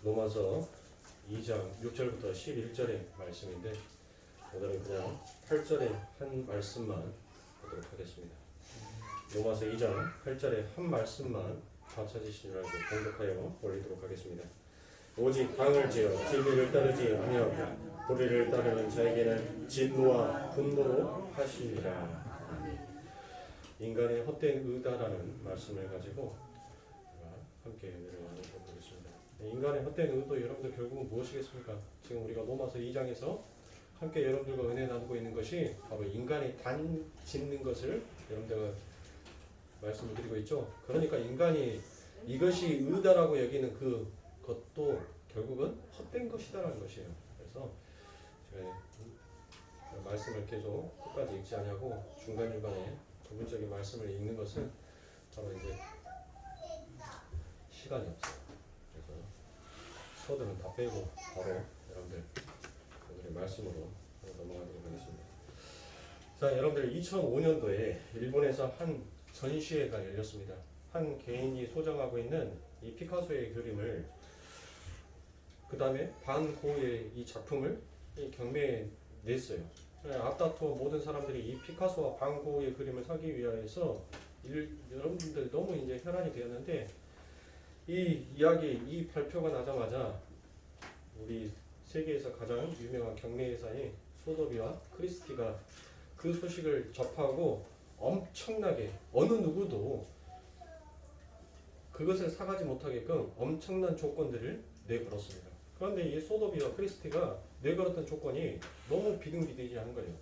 로마서 2장 6절부터 11절의 말씀인데 오늘은 그냥 8절의 한 말씀만 보도록 하겠습니다. 로마서 2장 8절의 한 말씀만 다 찾으시는 줄 알고 공독하여 올리도록 하겠습니다. 오직 방을 지어 진리를 따르지 아니하고 도리를 따르는 자에게는 진노와 분노로 하시니라. 인간의 헛된 의다라는 말씀을 가지고 함께 은혜를 나누도록 하겠습니다. 인간의 헛된 의도 여러분들 결국은 무엇이겠습니까? 지금 우리가 로마서 2장에서 함께 여러분들과 은혜 나누고 있는 것이 바로 인간이 단 짓는 것을 여러분들과 말씀을 드리고 있죠. 그러니까 인간이 이것이 의다라고 여기는 그것도 결국은 헛된 것이다라는 것이에요. 그래서 제가 말씀을 계속 끝까지 읽지 않냐고 중간중간에 부분적인 말씀을 읽는 것은 바로 이제 시간이 없어요. 그래서 서들은 다 빼고 바로 여러분들 오늘의 말씀으로 넘어가도록 하겠습니다. 자, 여러분들 2005년도에 일본에서 한 전시회가 열렸습니다. 한 개인이 소장하고 있는 이 피카소의 그림을 그 다음에 반 고흐의 이 작품을 이 경매에 냈어요. 앞다투어 모든 사람들이 이 피카소와 반 고흐의 그림을 사기 위해서 여러분들 너무 이제 혈안이 되었는데 이 이야기, 이 발표가 나자마자 우리 세계에서 가장 유명한 경매회사인 소더비와 크리스티가 그 소식을 접하고 엄청나게 어느 누구도 그것을 사가지 못하게끔 엄청난 조건들을 내걸었습니다. 그런데 이 소더비와 크리스티가 내걸었던 조건이 너무 비등비등한 거예요.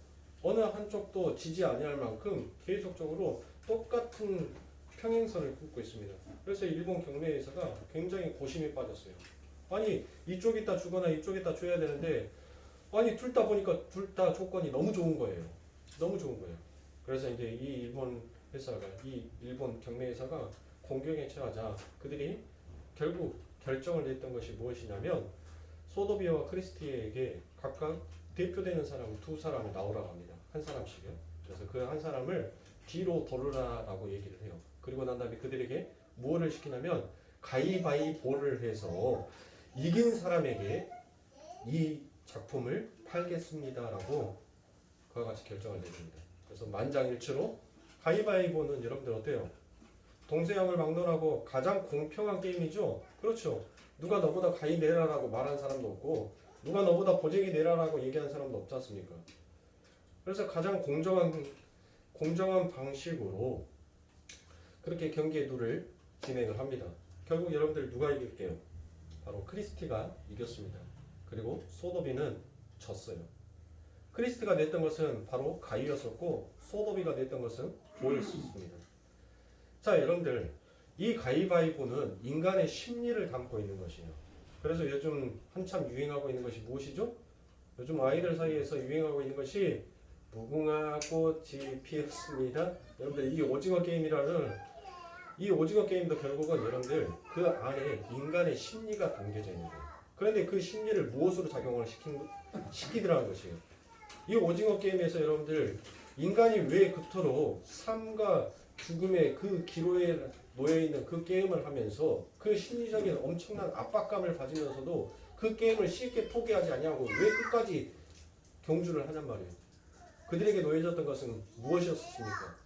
어느 한쪽도 지지 아니할 만큼 계속적으로 똑같은 평행선을 긋고 있습니다. 그래서 일본 경매회사가 굉장히 고심에 빠졌어요. 아니 이쪽에다 주거나 이쪽에다 줘야 되는데 아니 둘 다 보니까 둘 다 조건이 너무 좋은 거예요. 너무 좋은 거예요. 그래서 이제 이 일본 경매회사가 공경에 처하자 그들이 결국 결정을 냈던 것이 무엇이냐면 소더비와 크리스티에게 각각 대표되는 사람 두 사람을 나오라고 합니다. 한 사람씩요. 그래서 그 한 사람을 뒤로 돌으라라고 얘기를 해요. 그리고 난 다음에 그들에게 무엇을 시키냐면 가위바위보를 해서 이긴 사람에게 이 작품을 팔겠습니다라고 그와 같이 결정을 내립니다. 그래서 만장일치로 가위바위보는 여러분들 어때요? 동서양을 막론하고 가장 공평한 게임이죠. 그렇죠. 누가 너보다 가위 내라라고 말한 사람도 없고 누가 너보다 보재기 내라라고 얘기한 사람도 없지 않습니까? 그래서 가장 공정한 방식으로 그렇게 경기도를 진행을 합니다. 결국 여러분들 누가 이길게요? 바로 크리스티가 이겼습니다. 그리고 소더비는 졌어요. 크리스티가 냈던 것은 바로 가위였었고 소더비가 냈던 것은 보였습니다. 자, 여러분들 이 가위바위보는 인간의 심리를 담고 있는 것이에요. 그래서 요즘 한참 유행하고 있는 것이 무엇이죠? 요즘 아이들 사이에서 유행하고 있는 것이 무궁화 꽃이 피었습니다. 여러분들 이 오징어 게임이라는 이 오징어 게임도 결국은 여러분들 그 안에 인간의 심리가 담겨져 있는 거예요. 그런데 그 심리를 무엇으로 작용을 시키더라는 것이에요. 이 오징어 게임에서 여러분들 인간이 왜 그토록 삶과 죽음의 그 기로에 놓여있는 그 게임을 하면서 그 심리적인 엄청난 압박감을 가지면서도 그 게임을 쉽게 포기하지 아니하고 왜 끝까지 경주를 하냔 말이에요. 그들에게 놓여졌던 것은 무엇이었습니까?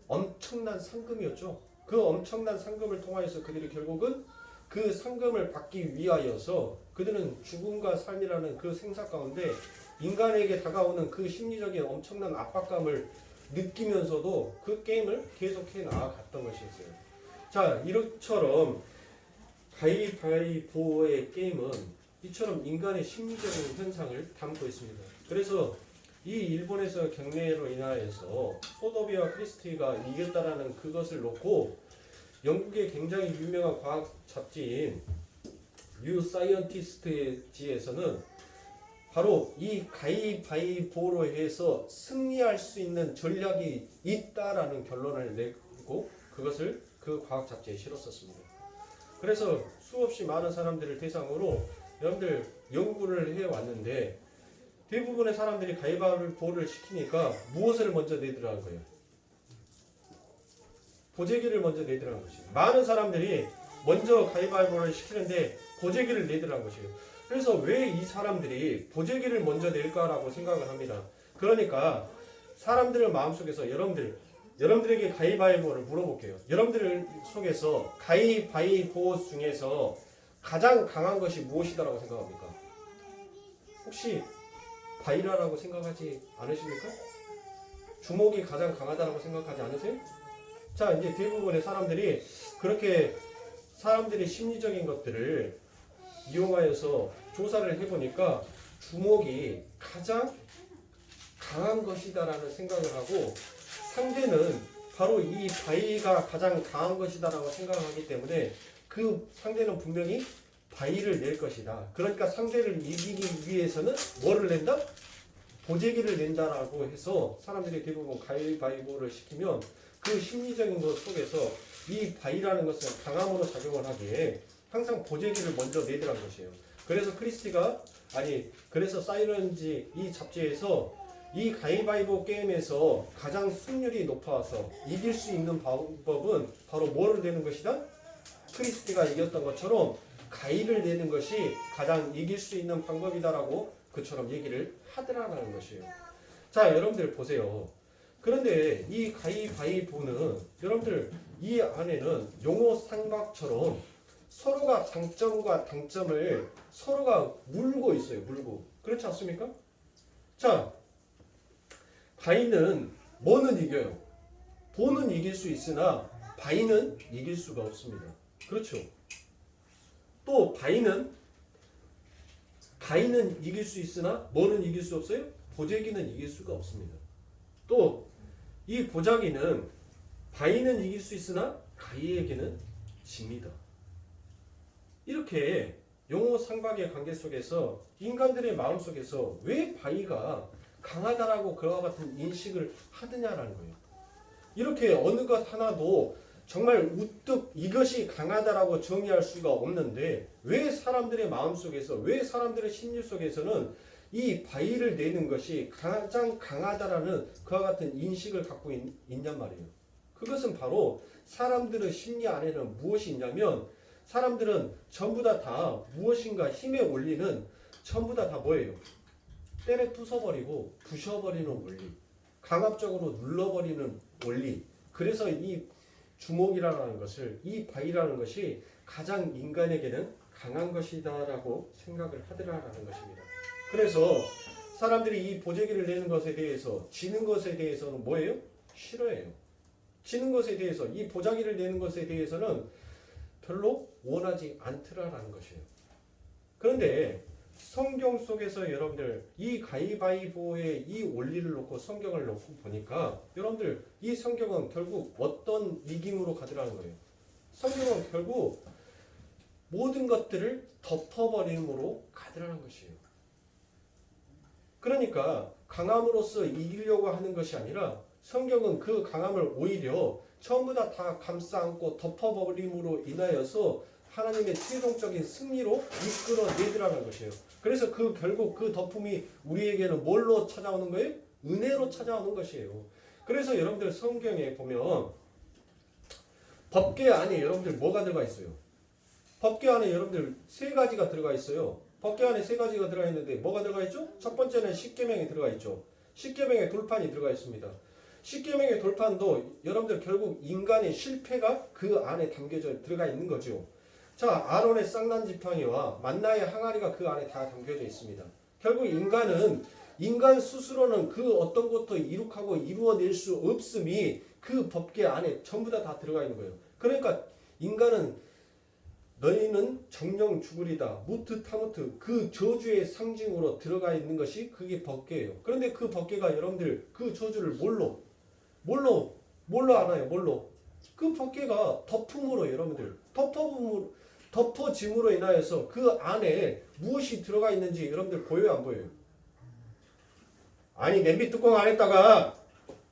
엄청난 상금이었죠. 그 엄청난 상금을 통하여서 그들이 결국은 그 상금을 받기 위하여서 그들은 죽음과 삶이라는 그 생사 가운데 인간에게 다가오는 그 심리적인 엄청난 압박감을 느끼면서도 그 게임을 계속해 나아갔던 것이었어요. 자, 이처럼 가위바위보의 게임은 이처럼 인간의 심리적인 현상을 담고 있습니다. 그래서 이 일본에서 경매로 인하여서 소더비와 크리스티가 이겼다라는 그것을 놓고 영국의 굉장히 유명한 과학 잡지인 뉴 사이언티스트지에서는 바로 이 가위바위보로 해서 승리할 수 있는 전략이 있다라는 결론을 내고 그것을 그 과학 잡지에 실었었습니다. 그래서 수없이 많은 사람들을 대상으로 여러분들 연구를 해왔는데 대부분의 사람들이 가위바위보를 시키니까 무엇을 먼저 내더라는 거예요? 보재기를 먼저 내더라는 것이에요. 많은 사람들이 먼저 가위바위보를 시키는데 보재기를 내더라는 것이에요. 그래서 왜 이 사람들이 보재기를 먼저 낼까라고 생각을 합니다. 그러니까 사람들의 마음속에서 여러분들에게 가위바위보를 물어볼게요. 여러분들 속에서 가위바위보 중에서 가장 강한 것이 무엇이다라고 생각합니까? 혹시 바위라라고 생각하지 않으십니까? 주먹이 가장 강하다라고 생각하지 않으세요? 자, 이제 대부분의 사람들이 그렇게 사람들의 심리적인 것들을 이용하여서 조사를 해보니까 주먹이 가장 강한 것이다라는 생각을 하고 상대는 바로 이 바위가 가장 강한 것이다라고 생각하기 때문에 그 상대는 분명히 바위를 낼 것이다. 그러니까 상대를 이기기 위해서는 뭐를 낸다? 보재기를 낸다라고 해서 사람들이 대부분 가위바위보를 시키면 그 심리적인 것 속에서 이 바위라는 것은 강함으로 작용을 하기에 항상 보재기를 먼저 내더란 것이에요. 그래서 그래서 사이런지 이 잡지에서 이 가위바위보 게임에서 가장 승률이 높아서 이길 수 있는 방법은 바로 뭐를 내는 것이다? 크리스티가 이겼던 것처럼 가위를 내는 것이 가장 이길 수 있는 방법이다라고 그처럼 얘기를 하더라라는 것이에요. 자, 여러분들 보세요. 그런데 이 가위바위보는 여러분들 이 안에는 용어 삼각처럼 서로가 장점과 단점을 서로가 물고 있어요. 물고. 그렇지 않습니까? 자, 바위는 뭐는 이겨요? 보는 이길 수 있으나 바위는 이길 수가 없습니다. 그렇죠? 또 바위는 이길 수 있으나 뭐는 이길 수 없어요? 보재기는 이길 수가 없습니다. 또 이 보자기는 바위는 이길 수 있으나 가위에게는 집니다. 이렇게 용어 상박의 관계 속에서 인간들의 마음 속에서 왜 바위가 강하다라고 그와 같은 인식을 하느냐라는 거예요. 이렇게 어느 것 하나도 정말 우뚝 이것이 강하다라고 정의할 수가 없는데 왜 사람들의 마음 속에서 왜 사람들의 심리 속에서는 이 바위를 내는 것이 가장 강하다라는 그와 같은 인식을 갖고 있냔 말이에요. 그것은 바로 사람들의 심리 안에는 무엇이 있냐면 사람들은 전부 다 무엇인가 힘에 올리는 전부 다 뭐예요? 때려 부숴버리고 부셔버리는 원리, 강압적으로 눌러버리는 원리. 그래서 이 주먹이라는 것을 이 바위라는 것이 가장 인간에게는 강한 것이다라고 생각을 하더라라는 것입니다. 그래서 사람들이 이 보재기를 내는 것에 대해서 지는 것에 대해서는 뭐예요? 싫어해요. 지는 것에 대해서 이 보자기를 내는 것에 대해서는 별로 원하지 않더라라는 것이에요. 그런데 성경 속에서 여러분들 이 가위바위보의 이 원리를 놓고 성경을 놓고 보니까 여러분들 이 성경은 결국 어떤 이김으로 가더라는 거예요. 성경은 결국 모든 것들을 덮어버림으로 가더라는 것이에요. 그러니까 강함으로써 이기려고 하는 것이 아니라 성경은 그 강함을 오히려 전부 다 감싸 안고 덮어버림으로 인하여서 하나님의 최종적인 승리로 이끌어내더라는 것이에요. 그래서 결국 그 덮음이 우리에게는 뭘로 찾아오는 거예요? 은혜로 찾아오는 것이에요. 그래서 여러분들 성경에 보면 법궤 안에 여러분들 뭐가 들어가 있어요? 법궤 안에 여러분들 세 가지가 들어가 있어요. 법궤 안에 세 가지가 들어가 있는데 뭐가 들어가 있죠? 첫 번째는 십계명이 들어가 있죠. 십계명의 돌판이 들어가 있습니다. 십계명의 돌판도 여러분들 결국 인간의 실패가 그 안에 담겨져 들어가 있는 거죠. 자, 아론의 쌍난 지팡이와 만나의 항아리가 그 안에 다 담겨져 있습니다. 결국 인간 스스로는 그 어떤 것도 이룩하고 이루어낼 수 없음이 그 법궤 안에 전부 다 들어가 있는 거예요. 그러니까 인간은 너희는 정령 죽으리다. 무트 타무트 그 저주의 상징으로 들어가 있는 것이 그게 법궤예요. 그런데 그 법궤가 여러분들 그 저주를 뭘로 알아요? 뭘로? 그 법궤가 덮음으로 여러분들 덮어짐으로 인하여서 그 안에 무엇이 들어가 있는지 여러분들 보여요, 안 보여요? 아니 냄비 뚜껑 안에다가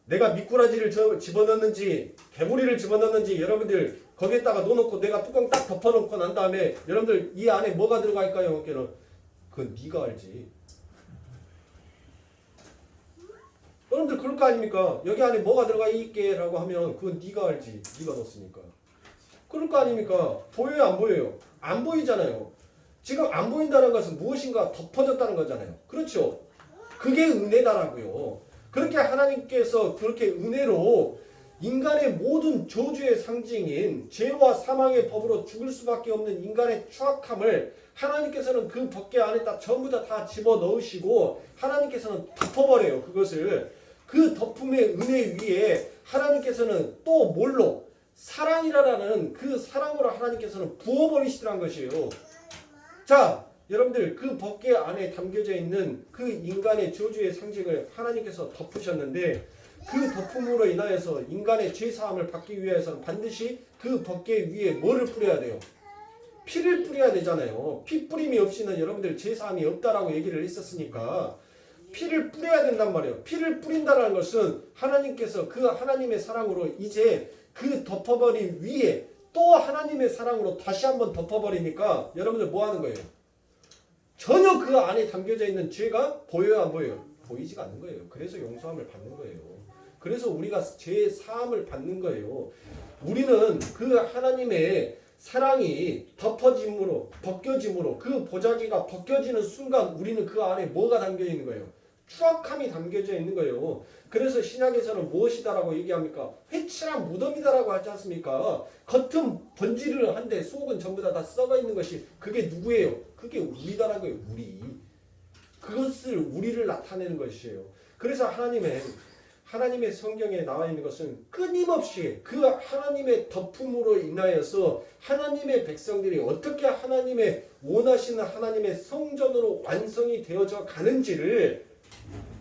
내가 미꾸라지를 집어넣는지 개구리를 집어넣는지 여러분들 거기에다가 넣어놓고 내가 뚜껑 딱 덮어놓고 난 다음에 여러분들 이 안에 뭐가 들어가 있을까요? 그건 네가 알지. 여러분들 그럴 거 아닙니까? 여기 안에 뭐가 들어가 있게 라고 하면 그건 네가 알지. 네가 넣었으니까. 그럴 거 아닙니까? 보여요, 안 보여요? 안 보이잖아요. 지금 안 보인다는 것은 무엇인가 덮어졌다는 거잖아요. 그렇죠? 그게 은혜다라고요. 그렇게 하나님께서 그렇게 은혜로 인간의 모든 저주의 상징인 죄와 사망의 법으로 죽을 수밖에 없는 인간의 추악함을 하나님께서는 그 법궤 안에다 전부 다 집어넣으시고 하나님께서는 덮어버려요. 그것을. 그 덮음의 은혜 위에 하나님께서는 또 뭘로? 사랑이라는 그 사랑으로 하나님께서는 부어버리시더란 것이에요. 자, 여러분들 그 법궤 안에 담겨져 있는 그 인간의 저주의 상징을 하나님께서 덮으셨는데 그 덮음으로 인하여서 인간의 죄사함을 받기 위해서는 반드시 그 법궤 위에 뭐를 뿌려야 돼요? 피를 뿌려야 되잖아요. 피 뿌림이 없이는 여러분들 죄사함이 없다라고 얘기를 했었으니까 피를 뿌려야 된단 말이에요. 피를 뿌린다는 것은 하나님께서 그 하나님의 사랑으로 이제 그 덮어버린 위에 또 하나님의 사랑으로 다시 한번 덮어버리니까 여러분들 뭐 하는 거예요? 전혀 그 안에 담겨져 있는 죄가 보여요, 안 보여요? 보이지가 않는 거예요. 그래서 용서함을 받는 거예요. 그래서 우리가 죄 사함을 받는 거예요. 우리는 그 하나님의 사랑이 덮어짐으로 벗겨짐으로 그 보자기가 벗겨지는 순간 우리는 그 안에 뭐가 담겨 있는 거예요? 추악함이 담겨져 있는 거예요. 그래서 신약에서는 무엇이다라고 얘기합니까? 회칠한 무덤이다라고 하지 않습니까? 겉은 번지르르 한데 속은 전부 다 썩어 있는 것이 그게 누구예요? 그게 우리다라고요. 우리. 그것을 우리를 나타내는 것이에요. 그래서 하나님의 성경에 나와 있는 것은 끊임없이 그 하나님의 덮음으로 인하여서 하나님의 백성들이 어떻게 하나님의 원하시는 하나님의 성전으로 완성이 되어져 가는지를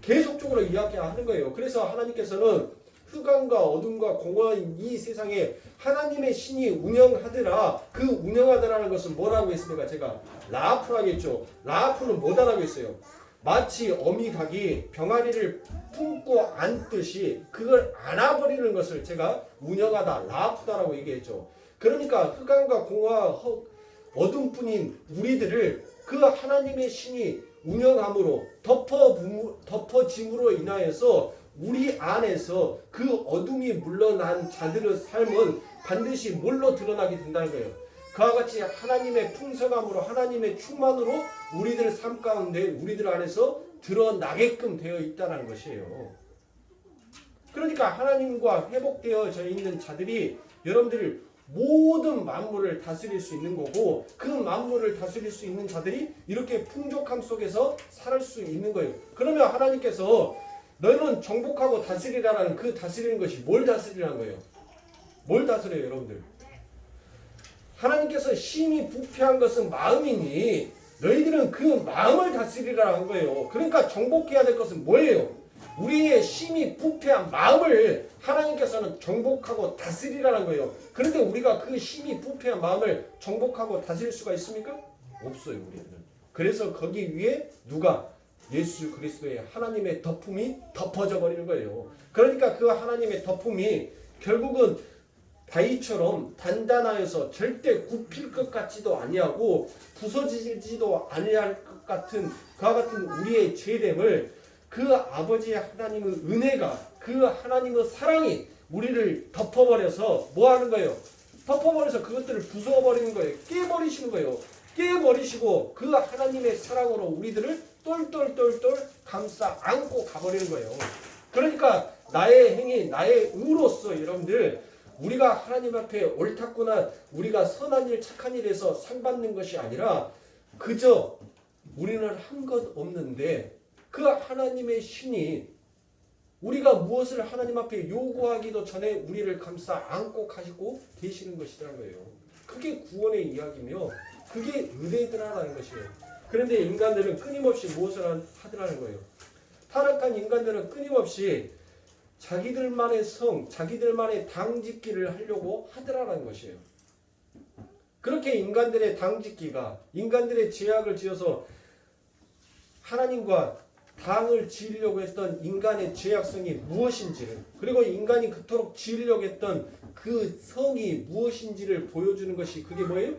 계속적으로 이야기하는 거예요. 그래서 하나님께서는 흑암과 어둠과 공허한 이 세상에 하나님의 신이 운영하더라. 그 운영하더라는 것은 뭐라고 했습니까? 제가 라프라고 했죠. 라프는 뭐다라고 했어요? 마치 어미닭이 병아리를 품고 안듯이 그걸 안아버리는 것을 제가 운영하다, 라프다라고 얘기했죠. 그러니까 흑암과 공허와 어둠뿐인 우리들을 그 하나님의 신이 운영함으로 덮어짐으로 인하여서 우리 안에서 그 어둠이 물러난 자들의 삶은 반드시 뭘로 드러나게 된다는 거예요. 그와 같이 하나님의 풍성함으로 하나님의 충만으로 우리들 삶 가운데 우리들 안에서 드러나게끔 되어 있다는 것이에요. 그러니까 하나님과 회복되어져 있는 자들이 여러분들이 모든 만물을 다스릴 수 있는 거고 그 만물을 다스릴 수 있는 자들이 이렇게 풍족함 속에서 살 수 있는 거예요. 그러면 하나님께서 너는 정복하고 다스리라는 그 다스리는 것이 뭘 다스리라는 거예요? 뭘 다스려요, 여러분들? 하나님께서 심히 부패한 것은 마음이니 너희들은 그 마음을 다스리라는 거예요. 그러니까 정복해야 될 것은 뭐예요? 우리의 심히 부패한 마음을 하나님께서는 정복하고 다스리라는 거예요. 그런데 우리가 그 심히 부패한 마음을 정복하고 다스릴 수가 있습니까? 없어요, 우리는. 그래서 거기 위에 누가? 예수 그리스도의 하나님의 덮음이 덮어져 버리는 거예요. 그러니까 그 하나님의 덮음이 결국은 바위처럼 단단하여서 절대 굽힐 것 같지도 아니하고 부서지지도 아니할 것 같은 그와 같은 우리의 죄됨을 그 아버지의 하나님의 은혜가 그 하나님의 사랑이 우리를 덮어버려서 뭐 하는 거예요? 덮어버려서 그것들을 부숴버리는 거예요. 깨버리시는 거예요. 깨버리시고 그 하나님의 사랑으로 우리들을 똘똘똘똘 감싸 안고 가버리는 거예요. 그러니까 나의 행위, 나의 의로서 여러분들 우리가 하나님 앞에 옳았구나, 우리가 선한 일, 착한 일에서 상 받는 것이 아니라 그저 우리는 한 것 없는데 그 하나님의 신이 우리가 무엇을 하나님 앞에 요구하기도 전에 우리를 감싸 안고 가시고 계시는 것이라는 거예요. 그게 구원의 이야기며 그게 은혜더라라는 것이에요. 그런데 인간들은 끊임없이 무엇을 하더라는 거예요. 타락한 인간들은 끊임없이 자기들만의 성, 자기들만의 당짓기를 하려고 하더라라는 것이에요. 그렇게 인간들의 당짓기가 인간들의 죄악을 지어서 하나님과 당을 지으려고 했던 인간의 죄악성이 무엇인지를 그리고 인간이 그토록 지으려고 했던 그 성이 무엇인지를 보여주는 것이 그게 뭐예요?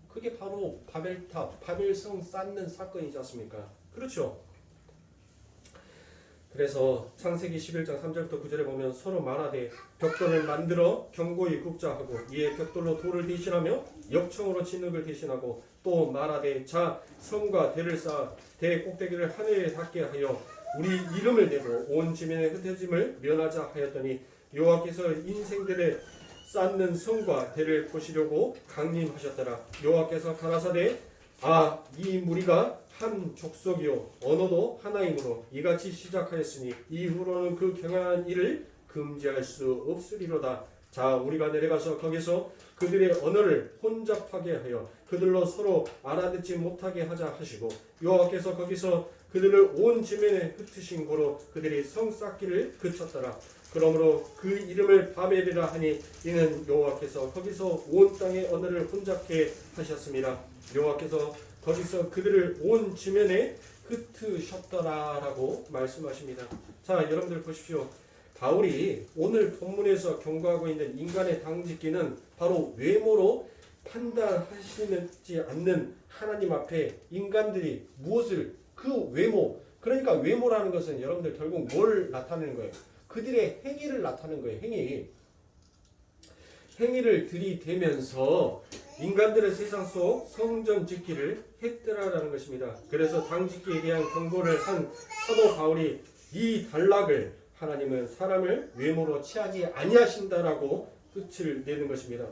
그게 바로 바벨탑, 바벨성 쌓는 사건이지 않습니까? 그렇죠? 그래서 창세기 11장 3절부터 9절에 보면 서로 말하되 벽돌을 만들어 견고히 굽자 하고 이에 벽돌로 돌을 대신하며 역청으로 진흙을 대신하고 또 말하되 자 성과 대를 쌓아 대 꼭대기를 하늘에 닿게 하여 우리 이름을 내고 온 지면의 흩어짐을 면하자 하였더니 여호와께서 인생들의 쌓는 성과 대를 보시려고 강림하셨더라. 여호와께서 가라사대 이 무리가 한 족속이요 언어도 하나이므로 이같이 시작하였으니 이후로는 그 경영한 일을 금지할 수 없으리로다. 자 우리가 내려가서 거기서 그들의 언어를 혼잡하게 하여 그들로 서로 알아듣지 못하게 하자 하시고 여호와께서 거기서 그들을 온 지면에 흩으신 고로 그들이 성 쌓기를 그쳤더라. 그러므로 그 이름을 바벨이라 하니 이는 여호와께서 거기서 온 땅의 언어를 혼잡케 하셨습니다. 여호와께서 거기서 그들을 온 지면에 흩으셨더라라고 말씀하십니다. 자 여러분들 보십시오. 바울이 오늘 본문에서 경고하고 있는 인간의 당짓기는 바로 외모로 판단하시지 않는 하나님 앞에 인간들이 무엇을 그 외모 그러니까 외모라는 것은 여러분들 결국 뭘 나타내는 거예요? 그들의 행위를 나타내는 거예요. 행위를 들이대면서 인간들의 세상 속 성전 짓기를 했더라라는 것입니다. 그래서 당짓기에 대한 경고를 한 사도 바울이 이 단락을 하나님은 사람을 외모로 취하지 아니하신다라고 끝을 내는 것입니다.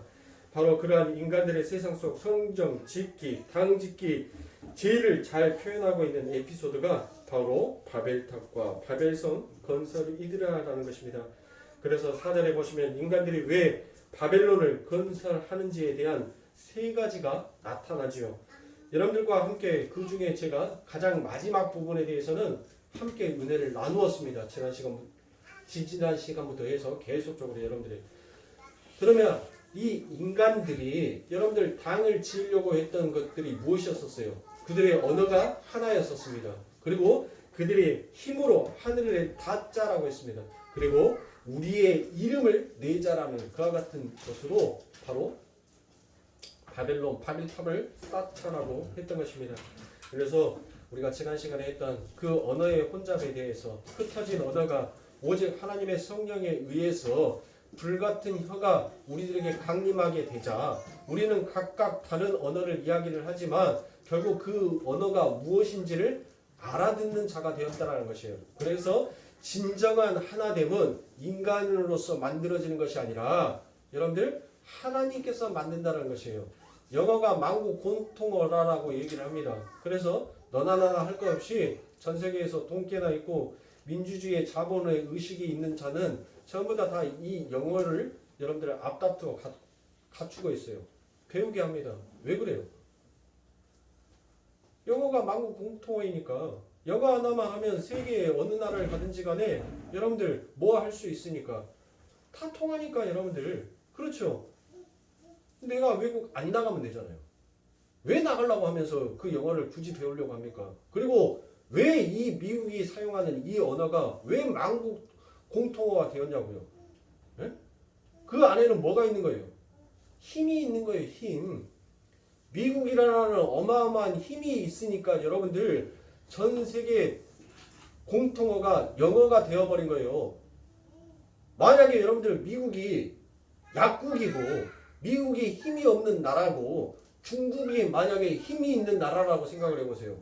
바로 그러한 인간들의 세상 속 성전 짓기, 당짓기 죄를 잘 표현하고 있는 에피소드가 바로 바벨탑과 바벨성 건설이더라라는 것입니다. 그래서 4절에 보시면 인간들이 왜 바벨론을 건설하는지에 대한 세 가지가 나타나지요. 여러분들과 함께 그 중에 제가 가장 마지막 부분에 대해서는 함께 은혜를 나누었습니다. 지난 시간부터 해서 계속적으로 여러분들이 그러면 이 인간들이 여러분들 당을 지으려고 했던 것들이 무엇이었었어요? 그들의 언어가 하나였었습니다. 그리고 그들의 힘으로 하늘을 닿자라고 했습니다. 그리고 우리의 이름을 내자라는 그와 같은 것으로 바로 바벨탑을 쌓자라고 했던 것입니다. 그래서 우리가 지난 시간에 했던 그 언어의 혼잡에 대해서 흩어진 언어가 오직 하나님의 성령에 의해서 불같은 혀가 우리들에게 강림하게 되자 우리는 각각 다른 언어를 이야기를 하지만 결국 그 언어가 무엇인지를 알아듣는 자가 되었다는 것이에요. 그래서 진정한 하나됨은 인간으로서 만들어지는 것이 아니라 여러분들 하나님께서 만든다는 것이에요. 영어가 만국 공통어라고 얘기를 합니다. 그래서 너나 나나 할 것 없이 전 세계에서 돈깨나 있고 민주주의의 자본의 의식이 있는 자는 전부 다 이 영어를 여러분들 앞다투어 갖추고 있어요. 배우게 합니다. 왜 그래요? 영어가 만국 공통어이니까 영어 하나만 하면 세계의 어느 나라를 가든지 간에 여러분들 뭐 할 수 있으니까 다 통하니까 여러분들 그렇죠. 내가 외국 안 나가면 되잖아요. 왜 나가려고 하면서 그 영어를 굳이 배우려고 합니까? 그리고 왜 이 미국이 사용하는 이 언어가 왜 만국 공통어가 되었냐고요. 네? 그 안에는 뭐가 있는 거예요? 힘이 있는 거예요. 힘. 미국이라는 어마어마한 힘이 있으니까 여러분들 전 세계 공통어가 영어가 되어버린 거예요. 만약에 여러분들 미국이 약국이고 미국이 힘이 없는 나라고 중국이 만약에 힘이 있는 나라라고 생각을 해보세요.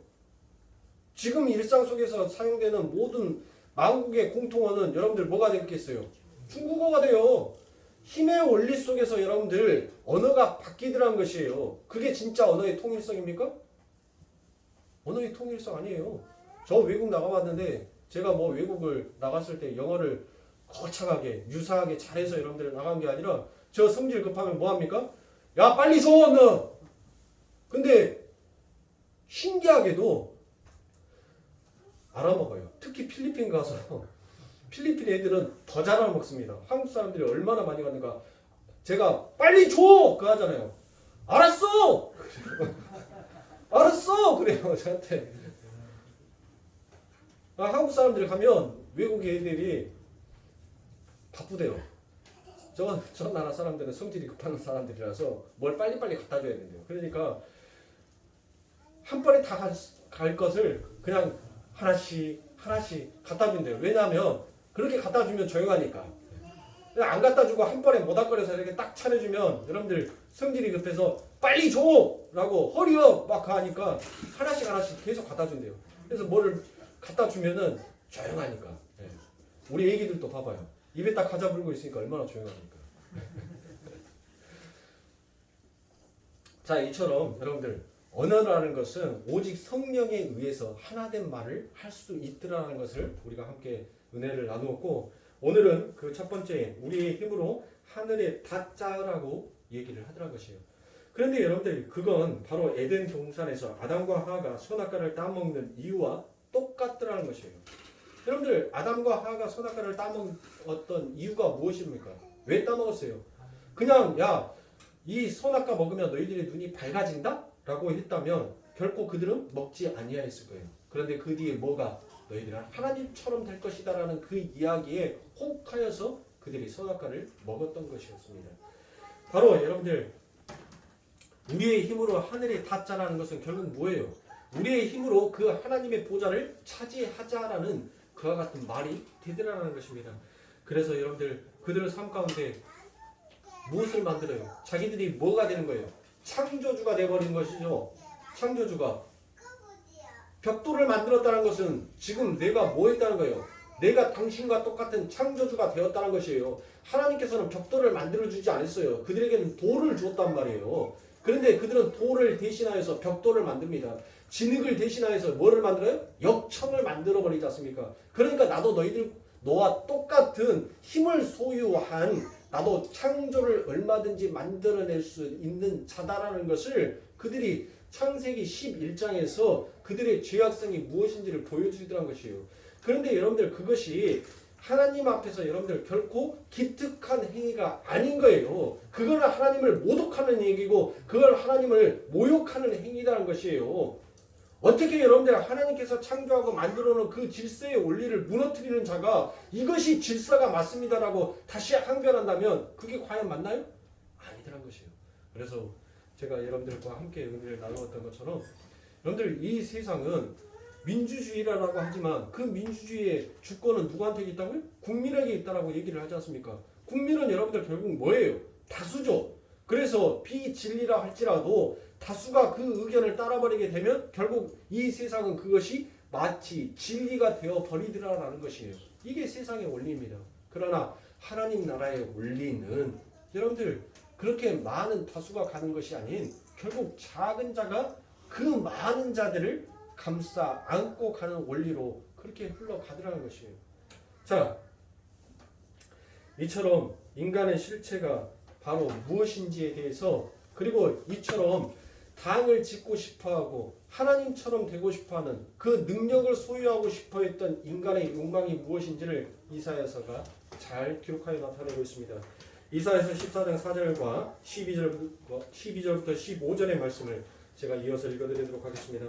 지금 일상 속에서 사용되는 모든 만국의 공통어는 여러분들 뭐가 되겠어요? 중국어가 돼요. 힘의 원리 속에서 여러분들 언어가 바뀌더라는 것이에요. 그게 진짜 언어의 통일성입니까? 언어의 통일성 아니에요. 저 외국 나가봤는데 제가 뭐 외국을 나갔을 때 영어를 거창하게 유사하게 잘해서 여러분들 나간 게 아니라 저 성질 급하면 뭐합니까? 야 빨리 줘 너! 근데 신기하게도 알아먹어요. 특히 필리핀 가서 필리핀 애들은 더 잘 알아먹습니다. 한국 사람들이 얼마나 많이 갔는가. 제가 빨리 줘! 그거 하잖아요. 알았어! 알았어! 그래요 저한테. 한국 사람들이 가면 외국 애들이 바쁘대요. 저 나라 사람들은 성질이 급한 사람들이라서 뭘 빨리빨리 갖다 줘야 된대요. 그러니까 한 번에 다 갈 것을 그냥 하나씩 하나씩 갖다 준대요. 왜냐하면 그렇게 갖다 주면 조용하니까. 안 갖다 주고 한 번에 모닥거려서 이렇게 딱 차려주면 여러분들 성질이 급해서 빨리 줘! 라고 허리업 막 하니까 하나씩 계속 갖다 준대요. 그래서 뭐를 갖다 주면은 조용하니까. 예. 우리 애기들도 봐봐요. 입에 딱 과자 물고 있으니까 얼마나 조용합니까. 자, 이처럼 여러분들 언어라는 것은 오직 성령에 의해서 하나된 말을 할 수 있더라는 것을 우리가 함께 은혜를 나누었고, 오늘은 그 첫 번째 우리의 힘으로 하늘에 닿자라고 얘기를 하더란 것이에요. 그런데 여러분들 그건 바로 에덴 동산에서 아담과 하와가 선악과를 따먹는 이유와 똑같더라는 것이에요. 여러분들 아담과 하와가 선악과를 따먹었던 이유가 무엇입니까? 왜 따먹었어요? 그냥 이 선악과 먹으면 너희들의 눈이 밝아진다? 라고 했다면 결코 그들은 먹지 아니하였을 거예요. 그런데 그 뒤에 뭐가 너희들은 하나님처럼 될 것이다 라는 그 이야기에 혹하여서 그들이 선악과를 먹었던 것이었습니다. 바로 여러분들 우리의 힘으로 하늘에 닿자라는 것은 결국 뭐예요? 우리의 힘으로 그 하나님의 보좌를 차지하자라는 그와 같은 말이 되더라는 것입니다. 그래서 여러분들 그들의 삶 가운데 무엇을 만들어요? 자기들이 뭐가 되는 거예요? 창조주가 되어버린 것이죠. 창조주가. 벽돌을 만들었다는 것은 지금 내가 뭐 했다는 거예요? 내가 당신과 똑같은 창조주가 되었다는 것이에요. 하나님께서는 벽돌을 만들어주지 않았어요. 그들에게는 돌을 주었단 말이에요. 그런데 그들은 돌을 대신하여서 벽돌을 만듭니다. 진흙을 대신하여서 뭐를 만들어요? 역청을 만들어버리지 않습니까? 그러니까 나도 너와 똑같은 힘을 소유한 나도 창조를 얼마든지 만들어낼 수 있는 자다라는 것을 그들이 창세기 11장에서 그들의 죄악성이 무엇인지를 보여주더란 것이에요. 그런데 여러분들 그것이 하나님 앞에서 여러분들 결코 기특한 행위가 아닌 거예요. 그거는 하나님을 모독하는 얘기고 그걸 하나님을 모욕하는 행위라는 것이에요. 어떻게 여러분들 하나님께서 창조하고 만들어놓은 그 질서의 원리를 무너뜨리는 자가 이것이 질서가 맞습니다라고 다시 항변한다면 그게 과연 맞나요? 아니더란 것이에요. 그래서 제가 여러분들과 함께 은혜를 나누었던 것처럼 여러분들 이 세상은 민주주의라고 하지만 그 민주주의의 주권은 누구한테 있다고요? 국민에게 있다라고 얘기를 하지 않습니까? 국민은 여러분들 결국 뭐예요? 다수죠. 그래서 비진리라 할지라도 다수가 그 의견을 따라버리게 되면 결국 이 세상은 그것이 마치 진리가 되어 버리더라라는 것이에요. 이게 세상의 원리입니다. 그러나 하나님 나라의 원리는 여러분들 그렇게 많은 다수가 가는 것이 아닌 결국 작은 자가 그 많은 자들을 감싸 안고 가는 원리로 그렇게 흘러가더라는 것이에요. 자, 이처럼 인간의 실체가 바로 무엇인지에 대해서 그리고 이처럼 당을 짓고 싶어하고 하나님처럼 되고 싶어하는 그 능력을 소유하고 싶어했던 인간의 욕망이 무엇인지를 이사야서가 잘 기록하여 나타내고 있습니다. 이사야서 14장 4절과 12절부터 15절의 말씀을 제가 이어서 읽어드리도록 하겠습니다.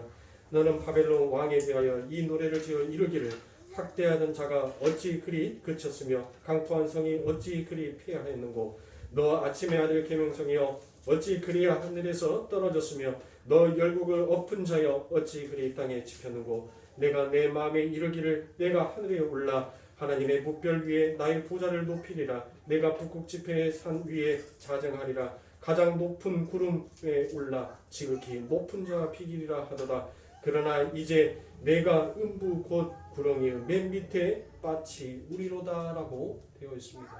너는 바벨론 왕에 대하여 이 노래를 지어 이르기를 학대하던 자가 어찌 그리 그쳤으며 강포한 성이 어찌 그리 폐하였는고 너 아침의 아들 계명성이여 어찌 그리 하늘에서 떨어졌으며 너 열국을 엎은 자여 어찌 그리 땅에 짚혔는고 내가 내 마음에 이르기를 내가 하늘에 올라 하나님의 뭇별 위에 나의 보좌를 높이리라 내가 북극 지폐의 산 위에 자정하리라 가장 높은 구름에 올라 지극히 높은 자가 비기리라 하도다 그러나 이제 내가 음부 곧 구렁이 맨 밑에 밭이 우리로다라고 되어 있습니다.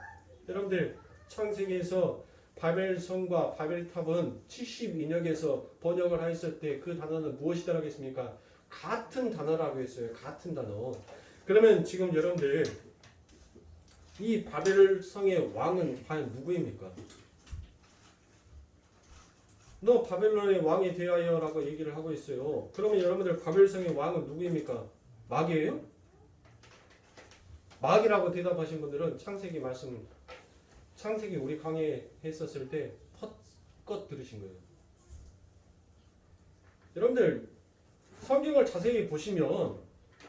여러분들 창세기에서 바벨성과 바벨탑은 72년에서 번역을 하였을 때 그 단어는 무엇이라고 했습니까? 같은 단어라고 했어요. 같은 단어. 그러면 지금 여러분들 이 바벨성의 왕은 과연 누구입니까? 너 바벨론의 왕이 되하여 라고 얘기를 하고 있어요. 그러면 여러분들 바벨성의 왕은 누구입니까? 마귀예요? 마귀라고 대답하신 분들은 창세기 우리 강의 했었을 때 헛것 들으신 거예요. 여러분들 성경을 자세히 보시면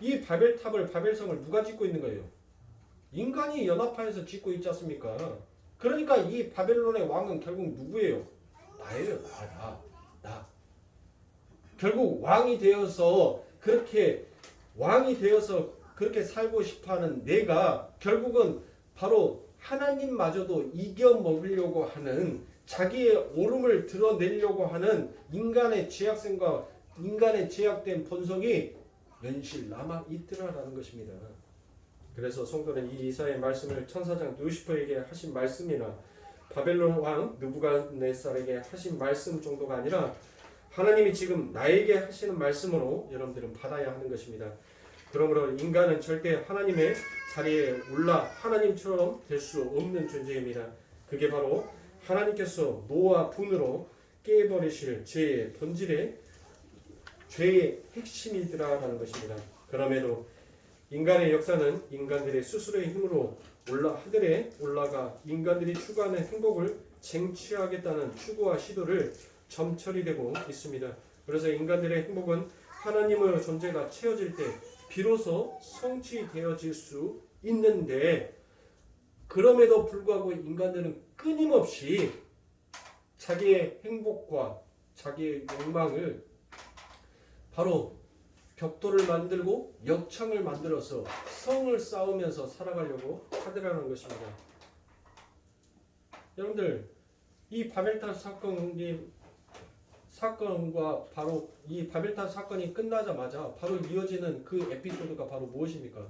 이 바벨성을 누가 짓고 있는 거예요? 인간이 연합하여서 짓고 있지 않습니까? 그러니까 이 바벨론의 왕은 결국 누구예요? 나예요. 나. 결국 왕이 되어서 그렇게 살고 싶어하는 내가 결국은 바로 하나님마저도 이겨먹으려고 하는 자기의 옳음을 드러내려고 하는 인간의 죄악성과 인간의 죄악된 본성이 연실 남아 있더라라는 것입니다. 그래서 성도는 이 이사의 말씀을 천사장 루시퍼에게 하신 말씀이나 바벨론 왕 느부갓네살에게 하신 말씀 정도가 아니라 하나님이 지금 나에게 하시는 말씀으로 여러분들은 받아야 하는 것입니다. 그러므로 인간은 절대 하나님의 자리에 올라 하나님처럼 될 수 없는 존재입니다. 그게 바로 하나님께서 노와 분으로 깨버리실 죄의 본질의 죄의 핵심이더라라는 것입니다. 그럼에도 인간의 역사는 인간들의 스스로의 힘으로 하늘에 올라가 인간들이 추구하는 행복을 쟁취하겠다는 추구와 시도를 점철이 되고 있습니다. 그래서 인간들의 행복은 하나님의 존재가 채워질 때 비로소 성취되어질 수 있는데, 그럼에도 불구하고 인간들은 끊임없이 자기의 행복과 자기의 욕망을 바로 벽돌을 만들고 역창을 만들어서 성을 쌓으면서 살아가려고 하더라는 것입니다. 여러분들, 이 바벨탑 사건과 바로 이 바벨탑 사건이 끝나자마자 바로 이어지는 그 에피소드가 바로 무엇입니까?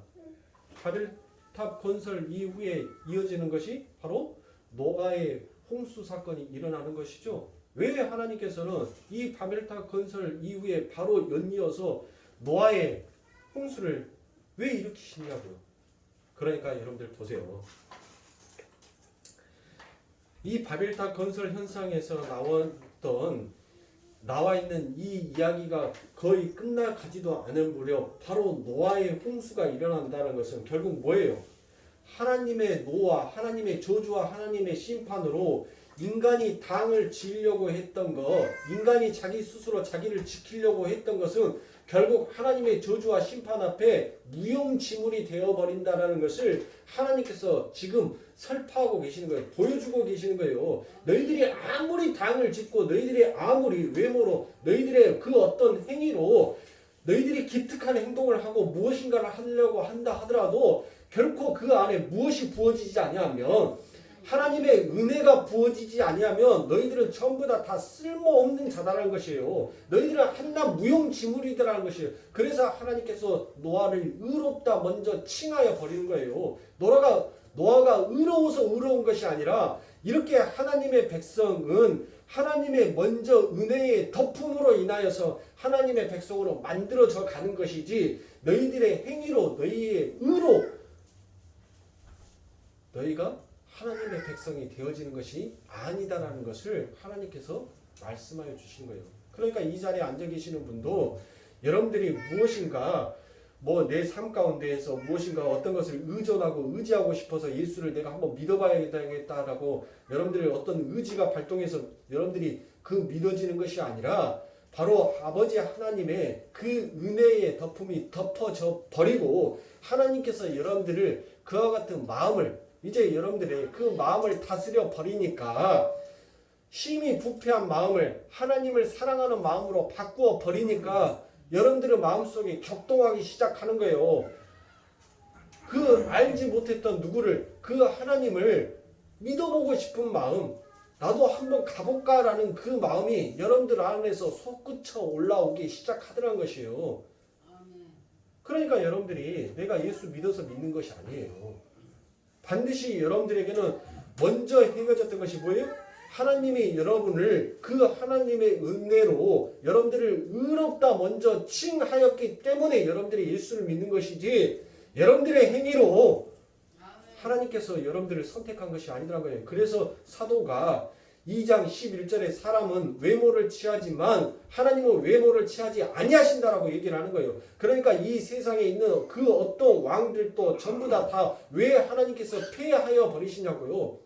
바벨탑 건설 이후에 이어지는 것이 바로 노아의 홍수 사건이 일어나는 것이죠. 왜 하나님께서는 이 바벨탑 건설 이후에 바로 연이어서 노아의 홍수를 왜 일으키시냐고요. 그러니까 여러분들 보세요. 이 바벨탑 건설 현상에서 나와 있는 이 이야기가 거의 끝나가지도 않은 무렵 바로 노아의 홍수가 일어난다는 것은 결국 뭐예요? 하나님의 노와 하나님의 저주와 하나님의 심판으로 인간이 당을 지으려고 했던 것, 인간이 자기 스스로 자기를 지키려고 했던 것은 결국 하나님의 저주와 심판 앞에 무용지물이 되어버린다는 것을 하나님께서 지금 설파하고 계시는 거예요. 보여주고 계시는 거예요. 너희들이 아무리 당을 짓고 너희들이 아무리 외모로 너희들의 그 어떤 행위로 너희들이 기특한 행동을 하고 무엇인가를 하려고 한다 하더라도 결코 그 안에 무엇이 부어지지 아니하면, 하나님의 은혜가 부어지지 아니하면 너희들은 전부 다 쓸모없는 자다라는 것이에요. 너희들은 한낱 무용지물이다라는 것이에요. 그래서 하나님께서 노아를 의롭다 먼저 칭하여 버리는 거예요. 노아가 의로워서 의로운 것이 아니라 이렇게 하나님의 백성은 하나님의 먼저 은혜의 덮음으로 인하여서 하나님의 백성으로 만들어져 가는 것이지, 너희들의 행위로 너희의 의로 너희가 하나님의 백성이 되어지는 것이 아니다라는 것을 하나님께서 말씀하여 주신 거예요. 그러니까 이 자리에 앉아 계시는 분도 여러분들이 무엇인가 내 삶 가운데에서 무엇인가 어떤 것을 의존하고 의지하고 싶어서 예수를 내가 한번 믿어봐야겠다라고 여러분들의 어떤 의지가 발동해서 여러분들이 그 믿어지는 것이 아니라 바로 아버지 하나님의 그 은혜의 덮음이 덮어져 버리고 하나님께서 여러분들을 그와 같은 마음을, 이제 여러분들의 그 마음을 다스려 버리니까, 심히 부패한 마음을 하나님을 사랑하는 마음으로 바꾸어 버리니까 여러분들의 마음속에 격동하기 시작하는 거예요. 그 알지 못했던 누구를, 그 하나님을 믿어보고 싶은 마음, 나도 한번 가볼까라는 그 마음이 여러분들 안에서 솟구쳐 올라오기 시작하더라는 것이에요. 그러니까 여러분들이 내가 예수 믿어서 믿는 것이 아니에요. 반드시 여러분들에게는 먼저 행해졌던 것이 뭐예요? 하나님이 여러분을 그 하나님의 은혜로 여러분들을 의롭다 먼저 칭하였기 때문에 여러분들이 예수를 믿는 것이지, 여러분들의 행위로 하나님께서 여러분들을 선택한 것이 아니라는 거예요. 그래서 사도가 2장 11절에 사람은 외모를 취하지만 하나님은 외모를 취하지 아니하신다라고 얘기를 하는 거예요. 그러니까 이 세상에 있는 그 어떤 왕들도 전부 다 왜 하나님께서 폐하여 버리시냐고요.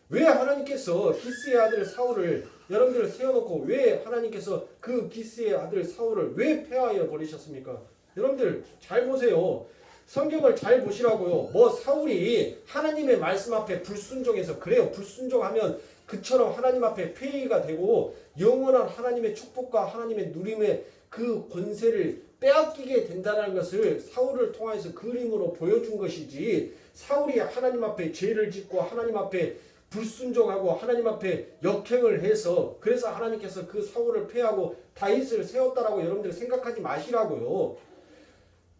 왜 하나님께서 기스의 아들 사울을 여러분들을 세워놓고 왜 하나님께서 그 기스의 아들 사울을 왜 폐하여 버리셨습니까? 여러분들 잘 보세요. 성경을 잘 보시라고요. 사울이 하나님의 말씀 앞에 불순종해서, 그래요, 불순종하면 그처럼 하나님 앞에 폐위가 되고 영원한 하나님의 축복과 하나님의 누림의 그 권세를 빼앗기게 된다는 것을 사울을 통해서 그림으로 보여준 것이지, 사울이 하나님 앞에 죄를 짓고 하나님 앞에 불순종하고 하나님 앞에 역행을 해서 그래서 하나님께서 그 사울을 패하고 다윗을 세웠다라고 여러분들 생각하지 마시라고요.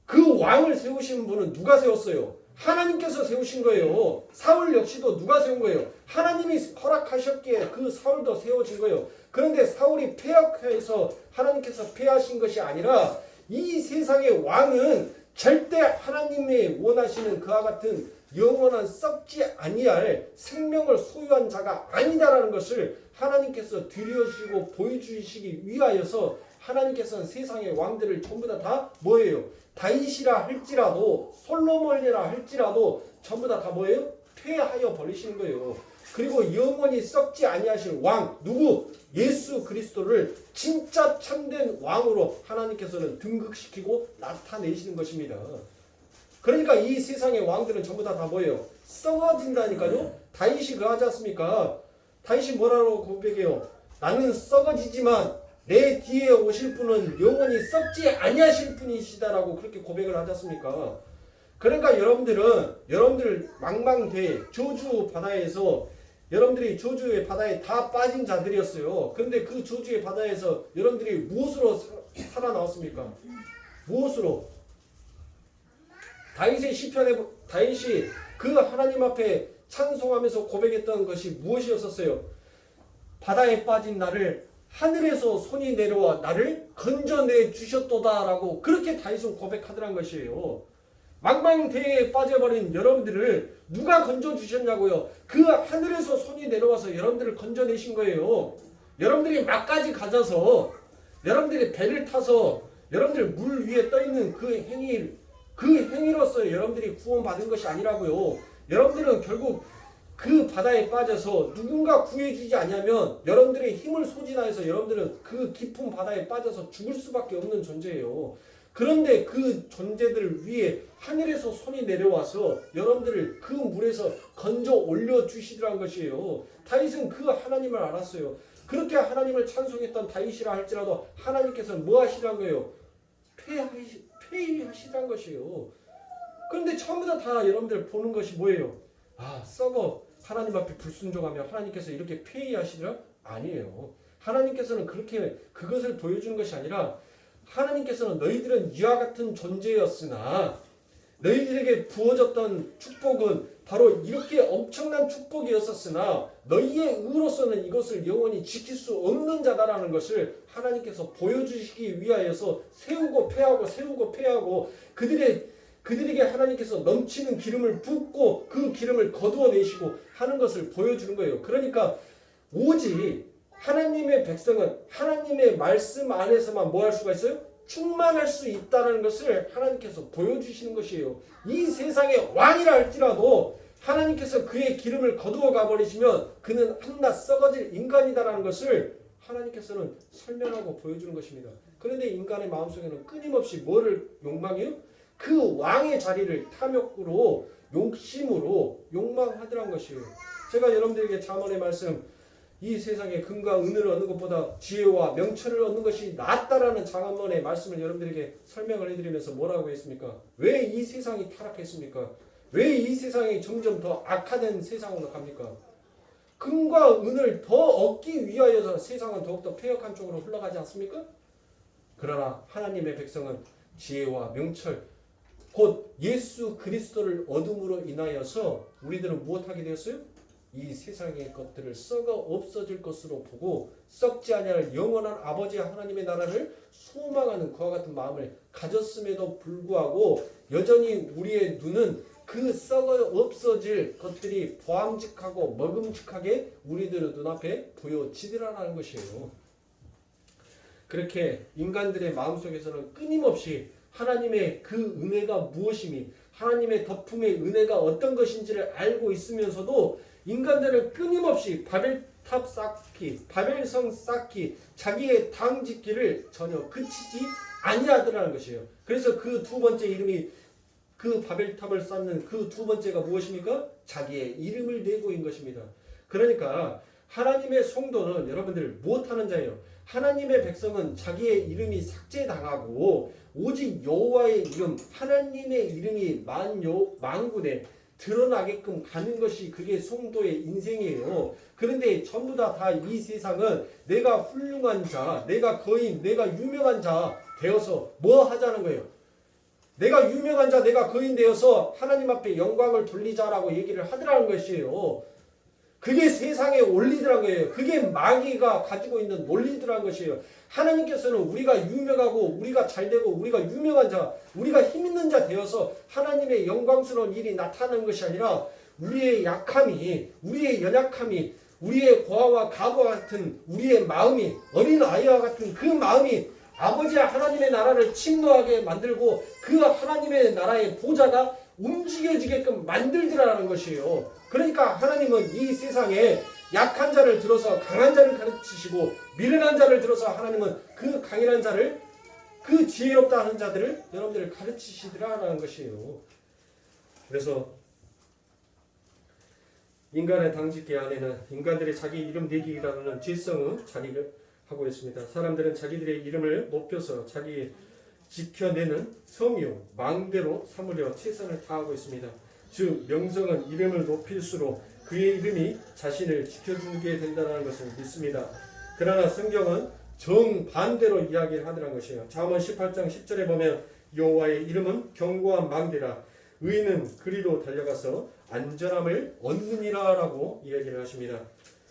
그 왕을 세우신 분은 누가 세웠어요? 하나님께서 세우신 거예요. 사울 역시도 누가 세운 거예요? 하나님이 허락하셨기에 그 사울도 세워진 거예요. 그런데 사울이 패역해서 하나님께서 패하신 것이 아니라 이 세상의 왕은 절대 하나님이 원하시는 그와 같은 영원한 썩지 아니할 생명을 소유한 자가 아니다라는 것을 하나님께서 들여주시고 보여주시기 위하여서 하나님께서는 세상의 왕들을 전부 다 뭐예요? 다윗이라 할지라도 솔로몬이라 할지라도 전부 다 뭐예요? 폐하여 버리시는 거예요. 그리고 영원히 썩지 아니하실 왕 누구? 예수 그리스도를 진짜 참된 왕으로 하나님께서는 등극시키고 나타내시는 것입니다. 그러니까 이 세상의 왕들은 전부 다 뭐예요? 썩어진다니까요. 다윗이 그러하지 않습니까? 다윗이 뭐라고 고백해요? 나는 썩어지지만 내 뒤에 오실 분은 영원히 썩지 아니하실 분이시다라고 그렇게 고백을 하지 않습니까? 그러니까 여러분들 망망대해 저주 바다에서 여러분들이 저주의 바다에 다 빠진 자들이었어요. 그런데 그 저주의 바다에서 여러분들이 무엇으로 살아나왔습니까? 무엇으로? 다윗의 시편에 다윗이 그 하나님 앞에 찬송하면서 고백했던 것이 무엇이었었어요? 바다에 빠진 나를 하늘에서 손이 내려와 나를 건져내 주셨도다라고 그렇게 다윗은 고백하더란 것이에요. 망망대해에 빠져버린 여러분들을 누가 건져주셨냐고요. 그 하늘에서 손이 내려와서 여러분들을 건져내신 거예요. 여러분들이 막까지 가져서 여러분들이 배를 타서 여러분들 물 위에 떠있는 그 행위로서 여러분들이 구원받은 것이 아니라고요. 여러분들은 결국 그 바다에 빠져서 누군가 구해주지 않으면 여러분들의 힘을 소진하여서 여러분들은 그 깊은 바다에 빠져서 죽을 수밖에 없는 존재예요. 그런데 그 존재들 위에 하늘에서 손이 내려와서 여러분들을 그 물에서 건져 올려주시더란 것이에요. 다윗은 그 하나님을 알았어요. 그렇게 하나님을 찬송했던 다윗이라 할지라도 하나님께서는 뭐 하시란 거예요? 폐위하시란 것이에요. 그런데 처음부터 다 여러분들 보는 것이 뭐예요? 썩어 하나님 앞에 불순종하며 하나님께서 이렇게 폐위하시더라? 아니에요. 하나님께서는 그렇게 그것을 보여주는 것이 아니라 하나님께서는 너희들은 이와 같은 존재였으나 너희들에게 부어졌던 축복은 바로 이렇게 엄청난 축복이었었으나 너희의 의로서는 이것을 영원히 지킬 수 없는 자다라는 것을 하나님께서 보여주시기 위하여서 세우고 패하고 그들에게 하나님께서 넘치는 기름을 붓고 그 기름을 거두어내시고 하는 것을 보여주는 거예요. 그러니까 오직 하나님의 백성은 하나님의 말씀 안에서만 뭐 할 수가 있어요? 충만할 수 있다는 것을 하나님께서 보여주시는 것이에요. 이 세상의 왕이라 할지라도 하나님께서 그의 기름을 거두어 가버리시면 그는 한낱 썩어질 인간이다라는 것을 하나님께서는 설명하고 보여주는 것입니다. 그런데 인간의 마음속에는 끊임없이 뭐를 욕망해요? 그 왕의 자리를 탐욕으로 욕심으로 욕망하더란 것이에요. 제가 여러분들에게 잠언의 말씀 이 세상에 금과 은을 얻는 것보다 지혜와 명철을 얻는 것이 낫다라는 잠언의 말씀을 여러분들에게 설명을 해드리면서 뭐라고 했습니까? 왜 이 세상이 타락했습니까? 왜 이 세상이 점점 더 악화된 세상으로 갑니까? 금과 은을 더 얻기 위하여서 세상은 더욱더 폐역한 쪽으로 흘러가지 않습니까? 그러나 하나님의 백성은 지혜와 명철 곧 예수 그리스도를 얻음으로 인하여서 우리들은 무엇하게 되었어요? 이 세상의 것들을 썩어 없어질 것으로 보고 썩지 아니할 영원한 아버지 하나님의 나라를 소망하는 그와 같은 마음을 가졌음에도 불구하고 여전히 우리의 눈은 그 썩어 없어질 것들이 보암직하고 먹음직하게 우리들의 눈앞에 보여지더라는 것이에요. 그렇게 인간들의 마음속에서는 끊임없이 하나님의 그 은혜가 무엇이니 하나님의 덮음의 은혜가 어떤 것인지를 알고 있으면서도 인간들은 끊임없이 바벨탑 쌓기, 바벨성 쌓기, 자기의 당 짓기를 전혀 그치지 아니하더라는 것이에요. 그래서 그 두 번째 이름이 그 바벨탑을 쌓는 그 두 번째가 무엇입니까? 자기의 이름을 내고인 것입니다. 그러니까 하나님의 성도는 여러분들 무엇하는 자예요? 하나님의 백성은 자기의 이름이 삭제당하고 오직 여호와의 이름, 하나님의 이름이 만군에 드러나게끔 가는 것이 그게 성도의 인생이에요. 그런데 전부 다 이 세상은 내가 훌륭한 자, 내가 거인, 내가 유명한 자 되어서 뭐 하자는 거예요? 내가 유명한 자, 내가 거인 되어서 하나님 앞에 영광을 돌리자라고 얘기를 하더라는 것이에요. 그게 세상의 원리더란 거예요. 그게 마귀가 가지고 있는 논리더란 것이에요. 하나님께서는 우리가 유명하고 우리가 잘되고 우리가 유명한 자, 우리가 힘있는 자 되어서 하나님의 영광스러운 일이 나타나는 것이 아니라 우리의 약함이, 우리의 연약함이, 우리의 고아와 가부와 같은 우리의 마음이, 어린아이와 같은 그 마음이 아버지 하나님의 나라를 침노하게 만들고 그 하나님의 나라의 보좌가 움직여지게끔 만들더라는 것이에요. 그러니까 하나님은 이 세상에 약한 자를 들어서 강한 자를 가르치시고 미련한 자를 들어서 하나님은 그 강인한 자를, 그 지혜롭다 하는 자들을 여러분들을 가르치시더라라는 것이에요. 그래서 인간의 당직계 안에는 인간들의 자기 이름 내기라는 질성은 자리를 하고 있습니다. 사람들은 자기들의 이름을 높여서 자기 지켜내는 성이요 망대로 삼으려 최선을 다하고 있습니다. 즉 명성은 이름을 높일수록 그의 이름이 자신을 지켜주게 된다는 것을 믿습니다. 그러나 성경은 정반대로 이야기를 하더라는 것이에요. 잠언 18장 10절에 보면 여호와의 이름은 견고한 망대라 의인은 그리로 달려가서 안전함을 얻느니라 라고 이야기를 하십니다.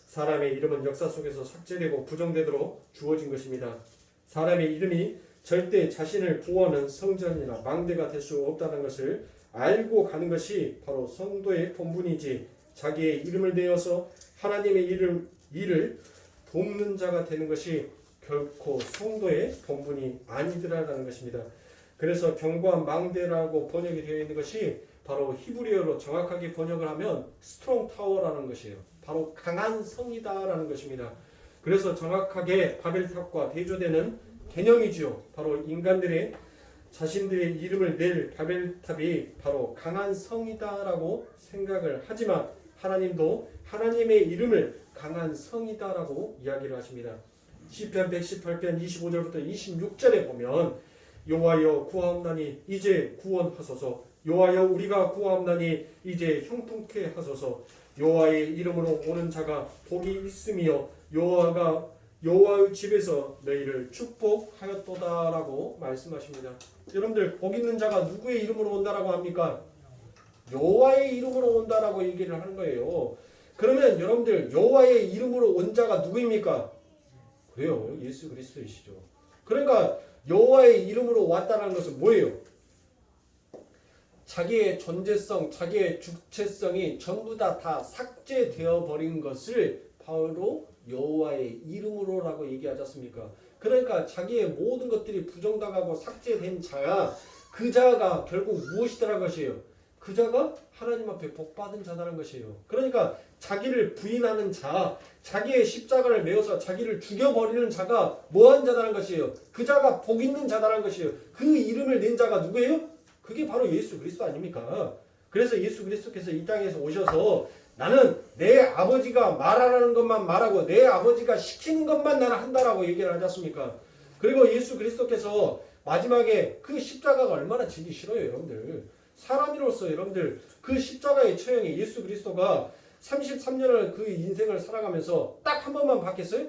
사람의 이름은 역사 속에서 삭제되고 부정되도록 주어진 것입니다. 사람의 이름이 절대 자신을 보호하는 성전이나 망대가 될 수 없다는 것을 알고 가는 것이 바로 성도의 본분이지 자기의 이름을 내어서 하나님의 일을 돕는 자가 되는 것이 결코 성도의 본분이 아니더라라는 것입니다. 그래서 견고한 망대라고 번역이 되어 있는 것이 바로 히브리어로 정확하게 번역을 하면 스트롱 타워라는 것이에요. 바로 강한 성이다라는 것입니다. 그래서 정확하게 바벨탑과 대조되는 개념이죠. 바로 인간들의 자신들의 이름을 낼 바벨탑이 바로 강한 성이다라고 생각을 하지만 하나님도 하나님의 이름을 강한 성이다라고 이야기를 하십니다. 시편 118편 25절부터 26절에 보면 여호와여 구하옵나니 이제 구원하소서 여호와여 우리가 구하옵나니 이제 형통케 하소서 여호와의 이름으로 오는 자가 복이 있으며 여호와의 집에서 너희를 축복하였도다라고 말씀하십니다. 여러분들 복 있는 자가 누구의 이름으로 온다라고 합니까? 여호와의 이름으로 온다라고 얘기를 하는 거예요. 그러면 여러분들 여호와의 이름으로 온 자가 누구입니까? 그래요. 예수 그리스도이시죠. 그러니까 여호와의 이름으로 왔다는 것은 뭐예요? 자기의 존재성, 자기의 주체성이 전부 다 삭제되어 버린 것을 바로 여호와의 이름으로라고 얘기하지 않습니까? 그러니까 자기의 모든 것들이 부정당하고 삭제된 자야, 그 자가 결국 무엇이더라는 것이에요? 그 자가 하나님 앞에 복받은 자라는 것이에요. 그러니까 자기를 부인하는 자, 자기의 십자가를 메어서 자기를 죽여버리는 자가 뭐한 자라는 것이에요? 그 자가 복 있는 자라는 것이에요. 그 이름을 낸 자가 누구예요? 그게 바로 예수 그리스도 아닙니까? 그래서 예수 그리스도께서 이 땅에서 오셔서 나는 내 아버지가 말하라는 것만 말하고 내 아버지가 시키는 것만 나는 한다라고 얘기를 하지 않습니까? 그리고 예수 그리스도께서 마지막에 그 십자가가 얼마나 지기 싫어요, 여러분들. 사람으로서 여러분들 그 십자가의 처형이 예수 그리스도가 33년을 그 인생을 살아가면서 딱 한 번만 받겠어요?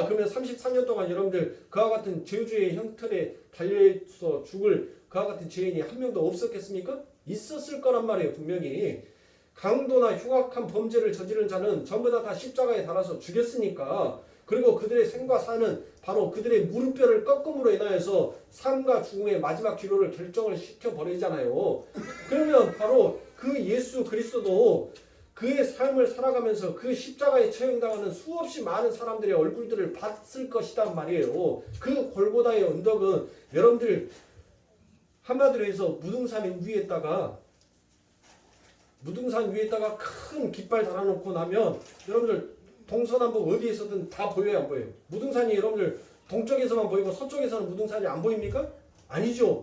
그러면 33년 동안 여러분들 그와 같은 저주의 형틀에 달려서 죽을 그와 같은 죄인이 한 명도 없었겠습니까? 있었을 거란 말이에요, 분명히. 강도나 흉악한 범죄를 저지른 자는 전부 다 십자가에 달아서 죽였으니까. 그리고 그들의 생과 사는 바로 그들의 무릎뼈를 꺾음으로 인하여서 삶과 죽음의 마지막 기로를 결정을 시켜버리잖아요. 그러면 바로 그 예수 그리스도도 그의 삶을 살아가면서 그 십자가에 처형당하는 수없이 많은 사람들의 얼굴들을 봤을 것이란 말이에요. 그 골고다의 언덕은 여러분들 한마디로 해서 무등산 위에다가 큰 깃발 달아놓고 나면 여러분들 동서남북 어디에서든 다 보여요, 안 보여요? 무등산이 여러분들 동쪽에서만 보이고 서쪽에서는 무등산이 안 보입니까? 아니죠.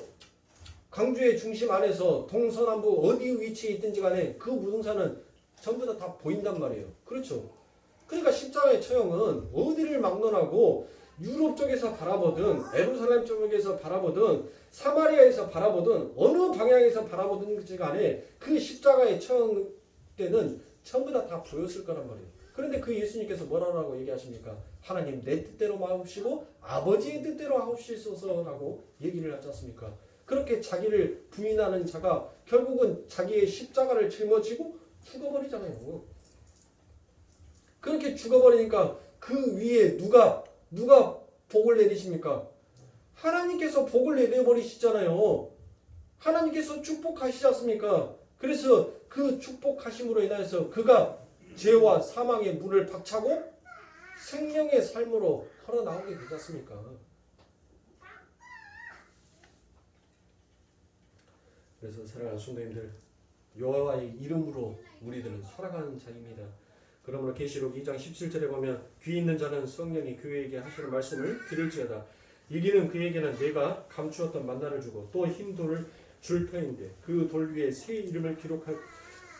강주의 중심 안에서 동서남북 어디 위치에 있든지 간에 그 무등산은 전부 다 보인단 말이에요. 그렇죠. 그러니까 십자가의 처형은 어디를 막론하고 유럽 쪽에서 바라보든 예루살렘 쪽에서 바라보든 사마리아에서 바라보든 어느 방향에서 바라보든지 간에 그 십자가의 처형 때는 전부 다 보였을 거란 말이에요. 그런데 그 예수님께서 뭐라고 얘기하십니까? 하나님 내 뜻대로 마옵시고 아버지의 뜻대로 하옵시소서라고 얘기를 하지 않습니까? 그렇게 자기를 부인하는 자가 결국은 자기의 십자가를 짊어지고 죽어버리잖아요. 그렇게 죽어버리니까 그 위에 누가 복을 내리십니까? 하나님께서 복을 내려버리시잖아요. 하나님께서 축복하시지 않습니까? 그래서 그 축복하심으로 인하여서 그가 죄와 사망의 문을 박차고 생명의 삶으로 걸어나오게 되지 않습니까? 그래서 사랑하는 성도님들, 여호와의 이름으로 우리들은 살아가는 자입니다. 그러므로 계시록 2장 17절에 보면 귀 있는 자는 성령이 교회에게 하시는 말씀을 들을지어다. 이기는 그에게는 내가 감추었던 만나를 주고 또 흰 돌을 줄 터인데 그 돌 위에 새 이름을 기록할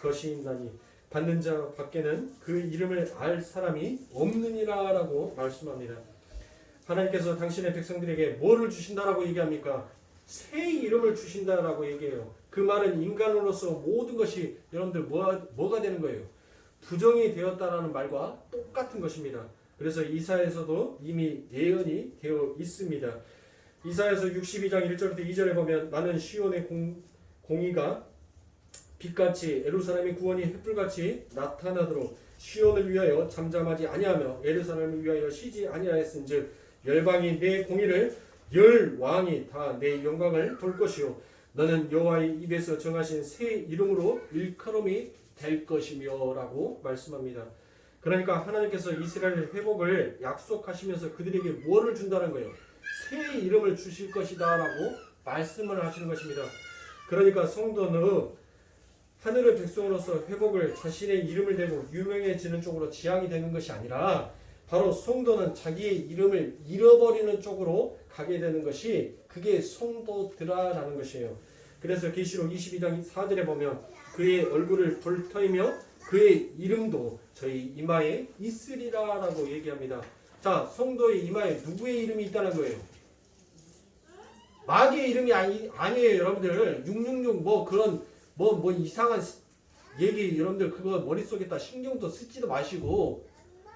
것이나니 받는 자 밖에는 그 이름을 알 사람이 없느니라 라고 말씀합니다. 하나님께서 당신의 백성들에게 뭐를 주신다라고 얘기합니까? 새 이름을 주신다라고 얘기해요. 그 말은 인간으로서 모든 것이 여러분들 뭐가 되는 거예요? 부정이 되었다라는 말과 똑같은 것입니다. 그래서 이사야에서도 이미 예언이 되어 있습니다. 이사야서 62장 1절부터 2절에 보면 나는 시온의 공의가 빛같이 예루살렘의 구원이 햇불같이 나타나도록 시온을 위하여 잠잠하지 아니하며 예루살렘을 위하여 쉬지 아니하였은즉 열방이 내 공의를 열 왕이 다 내 영광을 볼 것이요 너는 여호와의 입에서 정하신 새 이름으로 일컬음이 될 것이며 라고 말씀합니다. 그러니까 하나님께서 이스라엘 회복을 약속하시면서 그들에게 뭐를 준다는 거예요? 새 이름을 주실 것이다 라고 말씀을 하시는 것입니다. 그러니까 성도는 하늘의 백성으로서 회복을 자신의 이름을 대고 유명해지는 쪽으로 지향이 되는 것이 아니라 바로 성도는 자기의 이름을 잃어버리는 쪽으로 가게 되는 것이 그게 성도들아라는 것이에요. 그래서 계시록 22장 4절에 보면 그의 얼굴을 볼 터이며 그의 이름도 저희 이마에 있으리라라고 얘기합니다. 자, 성도의 이마에 누구의 이름이 있다는 거예요? 마귀의 이름이 아니에요, 여러분들. 666 뭐 그런 뭐 이상한 얘기 여러분들 그거 머릿속에다 신경도 쓰지도 마시고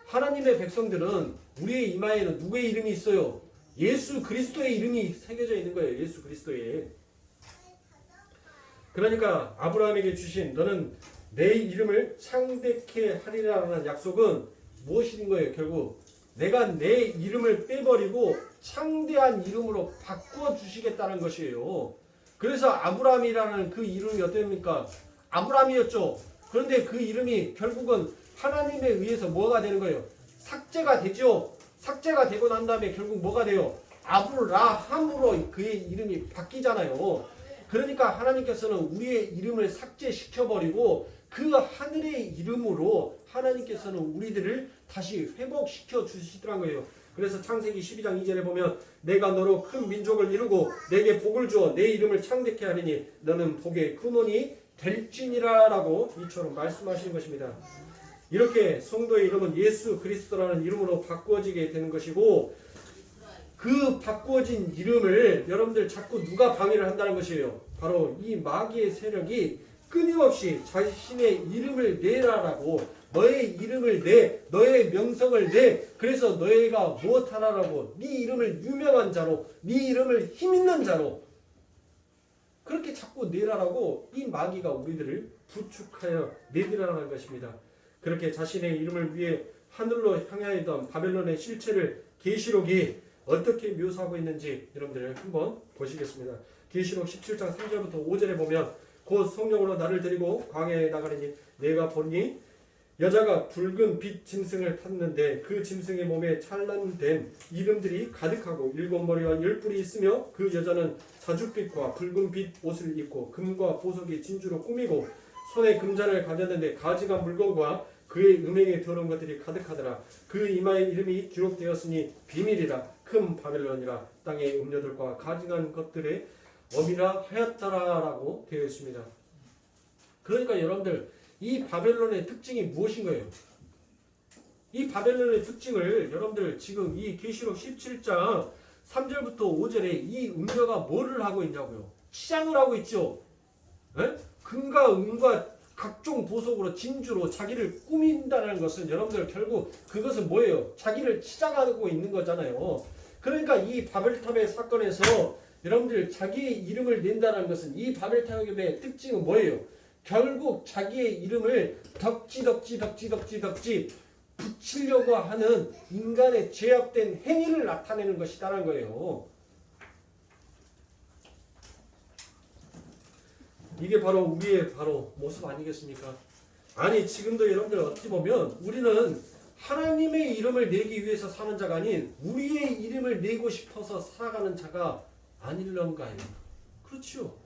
하나님의 백성들은 우리의 이마에는 누구의 이름이 있어요? 예수 그리스도의 이름이 새겨져 있는 거예요. 예수 그리스도의. 그러니까 아브라함에게 주신 너는 내 이름을 창대케 하리라라는 약속은 무엇인 거예요? 결국 내가 내 이름을 빼버리고 창대한 이름으로 바꾸어 주시겠다는 것이에요. 그래서 아브라함이라는 그 이름이 어땠습니까? 아브라함이었죠. 그런데 그 이름이 결국은 하나님에 의해서 뭐가 되는 거예요? 삭제가 되죠. 삭제가 되고 난 다음에 결국 뭐가 돼요? 아브라함으로 그의 이름이 바뀌잖아요. 그러니까 하나님께서는 우리의 이름을 삭제시켜버리고 그 하늘의 이름으로 하나님께서는 우리들을 다시 회복시켜 주시더란 거예요. 그래서 창세기 12장 2절에 보면 내가 너로 큰 민족을 이루고 내게 복을 주어 내 이름을 창대케 하리니 너는 복의 근원이 될지니라 라고 이처럼 말씀하시는 것입니다. 이렇게 성도의 이름은 예수 그리스도라는 이름으로 바꾸어지게 되는 것이고 그 바꾸어진 이름을 여러분들 자꾸 누가 방해를 한다는 것이에요. 바로 이 마귀의 세력이 끊임없이 자신의 이름을 내라라고 너의 이름을 내 너의 명성을 내 그래서 너희가 무엇하라라고 네 이름을 유명한 자로 네 이름을 힘있는 자로 그렇게 자꾸 내라라고 이 마귀가 우리들을 부축하여 내리라는 것입니다. 그렇게 자신의 이름을 위해 하늘로 향하였던 바벨론의 실체를 계시록이 어떻게 묘사하고 있는지 여러분들 한번 보시겠습니다. 계시록 17장 3절부터 5절에 보면 곧 성령으로 나를 데리고 광야에 나가리니 내가 보니 여자가 붉은 빛 짐승을 탔는데 그 짐승의 몸에 찬란된 이름들이 가득하고 7머리와 10뿔이 있으며 그 여자는 자줏빛과 붉은 빛 옷을 입고 금과 보석이 진주로 꾸미고 손에 금잔을 가졌는데 가지가 물건과 그의 음행에 더러운 것들이 가득하더라. 그 이마에 이름이 기록되었으니 비밀이라 큰 바벨론이라 땅의 음료들과 가증한 것들의 업이라 하였더라라고 되어 있습니다. 그러니까 여러분들 이 바벨론의 특징이 무엇인 거예요? 이 바벨론의 특징을 여러분들 지금 이 계시록 17장 3절부터 5절에 이 음녀가 뭐를 하고 있냐고요. 치장을 하고 있죠. 에? 금과 은과 각종 보석으로 진주로 자기를 꾸민다는 것은 여러분들 결국 그것은 뭐예요? 자기를 치장하고 있는 거잖아요. 그러니까 이 바벨탑의 사건에서 여러분들 자기의 이름을 낸다는 것은 이 바벨탑의 특징은 뭐예요? 결국 자기의 이름을 덕지 붙이려고 하는 인간의 죄악된 행위를 나타내는 것이다라는 거예요. 이게 바로 우리의 바로 모습 아니겠습니까? 아니 지금도 여러분들 어찌 보면 우리는 하나님의 이름을 내기 위해서 사는 자가 아닌 우리의 이름을 내고 싶어서 살아가는 자가 아닐런가요? 그렇죠.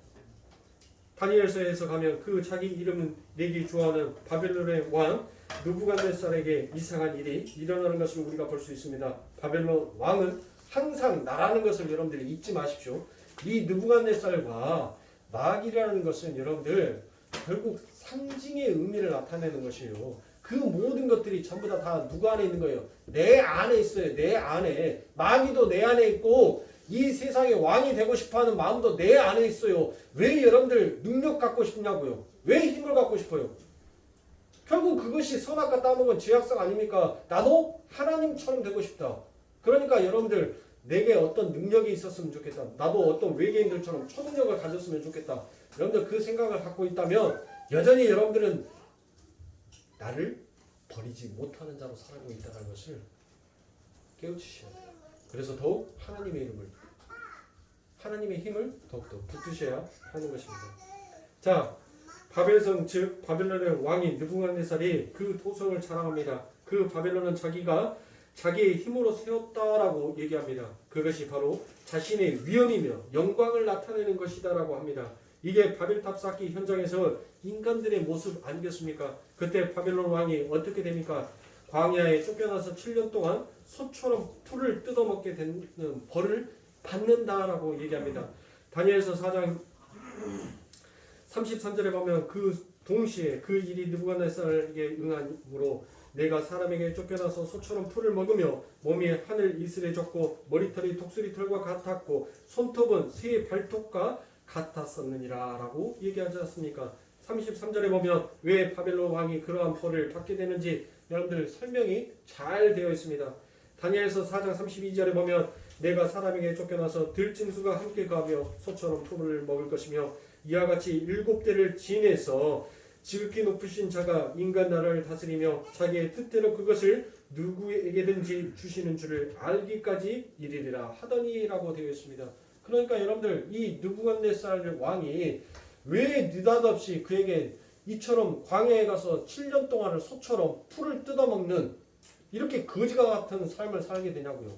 다니엘서에서 가면 그 자기 이름 내기 좋아하는 바벨론의 왕 느부갓네살에게 이상한 일이 일어나는 것을 우리가 볼 수 있습니다. 바벨론 왕은 항상 나라는 것을 여러분들이 잊지 마십시오. 이 느부갓네살과 마귀라는 것은 여러분들 결국 상징의 의미를 나타내는 것이에요. 그 모든 것들이 전부 다 누구 안에 있는 거예요? 내 안에 있어요. 내 안에. 마귀도 내 안에 있고 이 세상의 왕이 되고 싶어하는 마음도 내 안에 있어요. 왜 여러분들 능력 갖고 싶냐고요? 왜 힘을 갖고 싶어요? 결국 그것이 선악과 따먹은 죄악성 아닙니까? 나도 하나님처럼 되고 싶다. 그러니까 여러분들 내게 어떤 능력이 있었으면 좋겠다. 나도 어떤 외계인들처럼 초능력을 가졌으면 좋겠다. 여러분들 그 생각을 갖고 있다면 여전히 여러분들은 나를 버리지 못하는 자로 살아가고 있다는 것을 깨우치셔야 돼요. 그래서 더욱 하나님의 힘을 더욱더 붙드셔야 하는 것입니다. 자, 바벨성 즉 바벨론의 왕인 느부갓네살이 그 도성을 자랑합니다. 그 바벨론은 자기가 자기의 힘으로 세웠다라고 얘기합니다. 그것이 바로 자신의 위엄이며 영광을 나타내는 것이다라고 합니다. 이게 바벨탑 쌓기 현장에서 인간들의 모습 아니겠습니까? 그때 바벨론 왕이 어떻게 됩니까? 광야에 쫓겨나서 7년 동안 소처럼 풀을 뜯어먹게 되는 벌을 받는다라고 얘기합니다. 다니엘서 4장 33절에 보면 그 동시에 그 일이 느부갓네살에게 응함으로 내가 사람에게 쫓겨나서 소처럼 풀을 먹으며 몸이 하늘 이슬에 젖고 머리털이 독수리 털과 같았고 손톱은 새의 발톱과 같았었느니라 라고 얘기하지 않습니까? 33절에 보면 왜 바벨론 왕이 그러한 벌을 받게 되는지 여러분들 설명이 잘 되어 있습니다. 다니엘서 4장 32절에 보면 내가 사람에게 쫓겨나서 들짐승과 함께 가며 소처럼 풀을 먹을 것이며 이와 같이 7대를 지내서 지극히 높으신 자가 인간 나라를 다스리며 자기의 뜻대로 그것을 누구에게든지 주시는 줄을 알기까지 이르리라 하더니라고 되어 있습니다. 그러니까 여러분들 이 느부갓네살 왕이 왜 느닷없이 그에게 이처럼 광야에 가서 7년 동안을 소처럼 풀을 뜯어먹는 이렇게 거지가 같은 삶을 살게 되냐고요.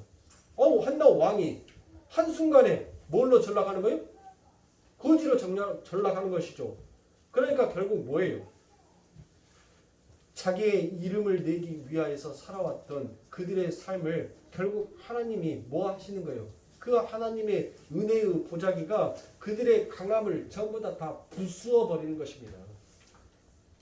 한나 왕이 한순간에 뭘로 전락하는 거예요? 거지로 전락하는 것이죠. 그러니까 결국 뭐예요? 자기의 이름을 내기 위하여서 살아왔던 그들의 삶을 결국 하나님이 뭐 하시는 거예요? 그 하나님의 은혜의 보자기가 그들의 강함을 전부 다 부수어 버리는 것입니다.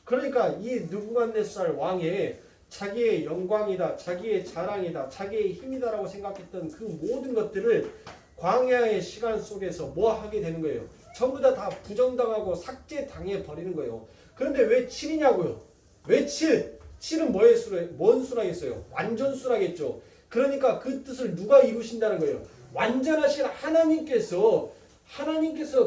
그러니까 이 느부갓네살 왕의 자기의 영광이다, 자기의 자랑이다, 자기의 힘이다라고 생각했던 그 모든 것들을 광야의 시간 속에서 뭐 하게 되는 거예요? 전부 다 부정당하고 삭제당해 버리는 거예요. 그런데 왜 7이냐고요? 왜 7? 7은 뭔 수라겠어요? 완전 수라겠죠. 그러니까 그 뜻을 누가 이루신다는 거예요? 완전하신 하나님께서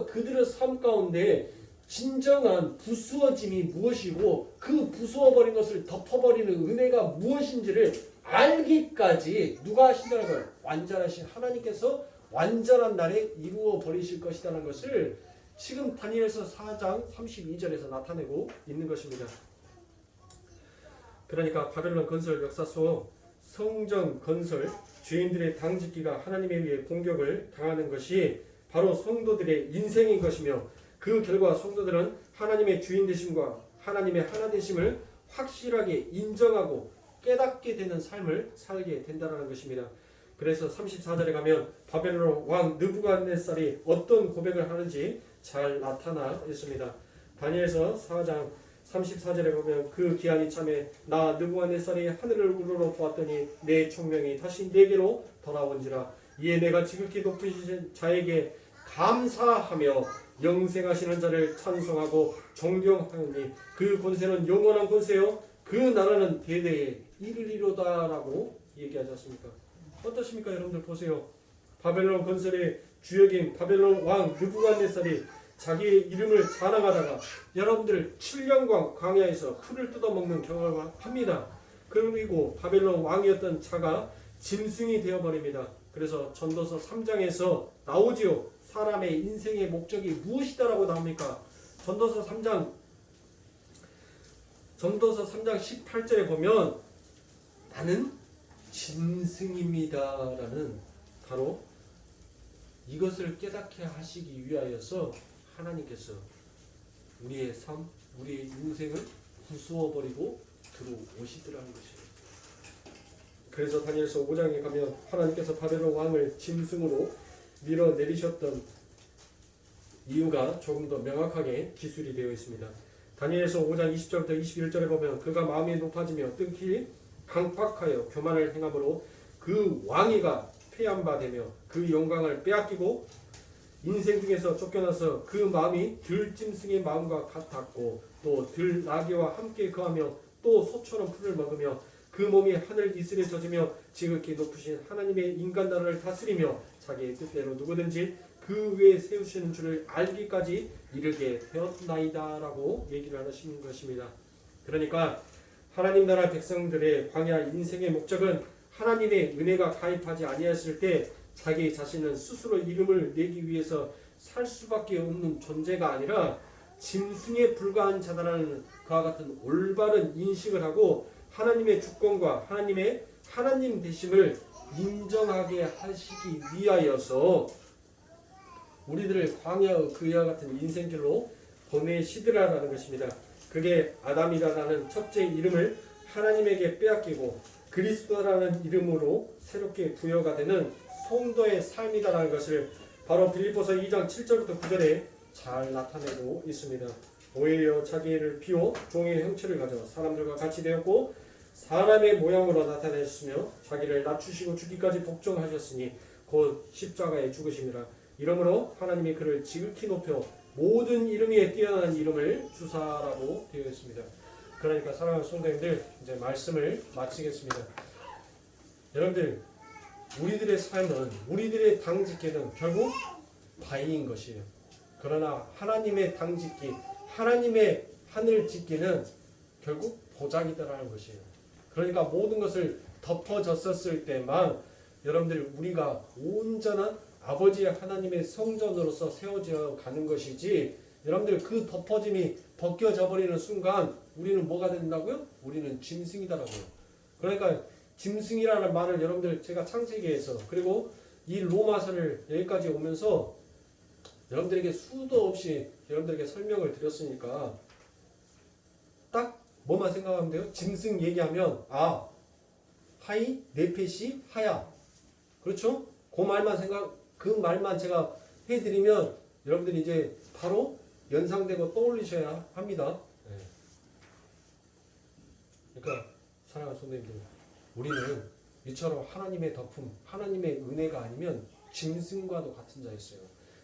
그들의 삶 가운데 진정한 부수어짐이 무엇이고 그 부수어버린 것을 덮어버리는 은혜가 무엇인지를 알기까지 누가 하신다는 거예요? 완전하신 하나님께서 완전한 날에 이루어 버리실 것이라는 것을 지금 다니엘서 4장 32절에서 나타내고 있는 것입니다. 그러니까 바벨론 건설 역사 속 성전 건설 주인들의 당짓기가 하나님에 의해 공격을 당하는 것이 바로 성도들의 인생인 것이며 그 결과 성도들은 하나님의 주인 되심과 하나님의 하나 되심을 확실하게 인정하고 깨닫게 되는 삶을 살게 된다는 것입니다. 그래서 34절에 가면 바벨론 왕 느부갓네살이 어떤 고백을 하는지 잘 나타나 있습니다. 다니엘서 4장 34절에 보면 그 기한이 참에 나 느부갓네살이 하늘을 우러러 보았더니 내 총명이 다시 내게로 돌아온지라. 이에 내가 지극히 높으신 자에게 감사하며 영생하시는 자를 찬송하고 존경하니 그 권세는 영원한 권세요 그 나라는 대대에 이르리로다라고 얘기하지 않습니까? 어떠십니까? 여러분들 보세요. 바벨론 건설의 주역인 바벨론 왕 느부갓네살이 자기의 이름을 자랑하다가 여러분들 7년간 광야에서 풀을 뜯어먹는 경험을 합니다. 그리고 바벨론 왕이었던 자가 짐승이 되어버립니다. 그래서 전도서 3장에서 나오지요. 사람의 인생의 목적이 무엇이다라고 나옵니까? 전도서 3장 18절에 보면 나는 짐승입니다 라는 바로 이것을 깨닫게 하시기 위하여서 하나님께서 우리의 삶, 우리의 인생을 부수어버리고 들어오시더라는 것이에요. 그래서 다니엘서 5장에 가면 하나님께서 바벨론 왕을 짐승으로 밀어내리셨던 이유가 조금 더 명확하게 기술이 되어 있습니다. 다니엘서 5장 20절부터 21절에 보면 그가 마음이 높아지며 뜬키 강팍하여 교만을 행함으로 그 왕위가 폐한바되며 그 영광을 빼앗기고 인생 중에서 쫓겨나서 그 마음이 들짐승의 마음과 같았고 또 들나귀와 함께 거하며 또 소처럼 풀을 먹으며 그 몸이 하늘 이슬에 젖으며 지극히 높으신 하나님의 인간 나라를 다스리며 자기의 뜻대로 누구든지 그 위에 세우시는 줄을 알기까지 이르게 되었나이다 라고 얘기를 하시는 것입니다. 그러니까 하나님 나라 백성들의 광야 인생의 목적은 하나님의 은혜가 가입하지 아니했을 때 자기 자신은 스스로 이름을 내기 위해서 살 수밖에 없는 존재가 아니라 짐승에 불과한 자다라는 그와 같은 올바른 인식을 하고 하나님의 주권과 하나님의 하나님 되심을 인정하게 하시기 위하여서 우리들을 광야의 그와 같은 인생길로 보내시더라라는 것입니다. 그게 아담이라는 첫째 이름을 하나님에게 빼앗기고 그리스도라는 이름으로 새롭게 부여가 되는 성도의 삶이다라는 것을 바로 빌립보서 2장 7절부터 9절에 잘 나타내고 있습니다. 오히려 자기를 비워 종의 형체를 가져 사람들과 같이 되었고 사람의 모양으로 나타내셨으며 자기를 낮추시고 죽기까지 복종하셨으니 곧 십자가에 죽으심이라. 이러므로 하나님이 그를 지극히 높여 모든 이름 위에 뛰어난 이름을 주사라고 되어 있습니다. 그러니까 사랑하는 성도님들 이제 말씀을 마치겠습니다. 여러분들 우리들의 삶은 우리들의 당짓기는 결국 바위인 것이에요. 그러나 하나님의 당짓기, 하나님의 하늘 짓기는 결국 보자기다라는 것이에요. 그러니까 모든 것을 덮어졌었을 때만 여러분들 우리가 온전한 아버지의 하나님의 성전으로서 세워져 가는 것이지 여러분들 그 덮어짐이 벗겨져 버리는 순간 우리는 뭐가 된다고요? 우리는 짐승이다라고요. 그러니까 짐승이라는 말을 여러분들 제가 창세기에서 그리고 이 로마서를 여기까지 오면서 여러분들에게 수도 없이 여러분들에게 설명을 드렸으니까 딱 뭐만 생각하면 돼요? 짐승 얘기하면 하이, 네페시, 하야. 그렇죠? 그 말만 제가 해드리면 여러분들이 이제 바로 연상되고 떠올리셔야 합니다. 네. 그러니까 사랑하는 성도님들, 우리는 이처럼 하나님의 덮음, 하나님의 은혜가 아니면 짐승과도 같은 자였어요.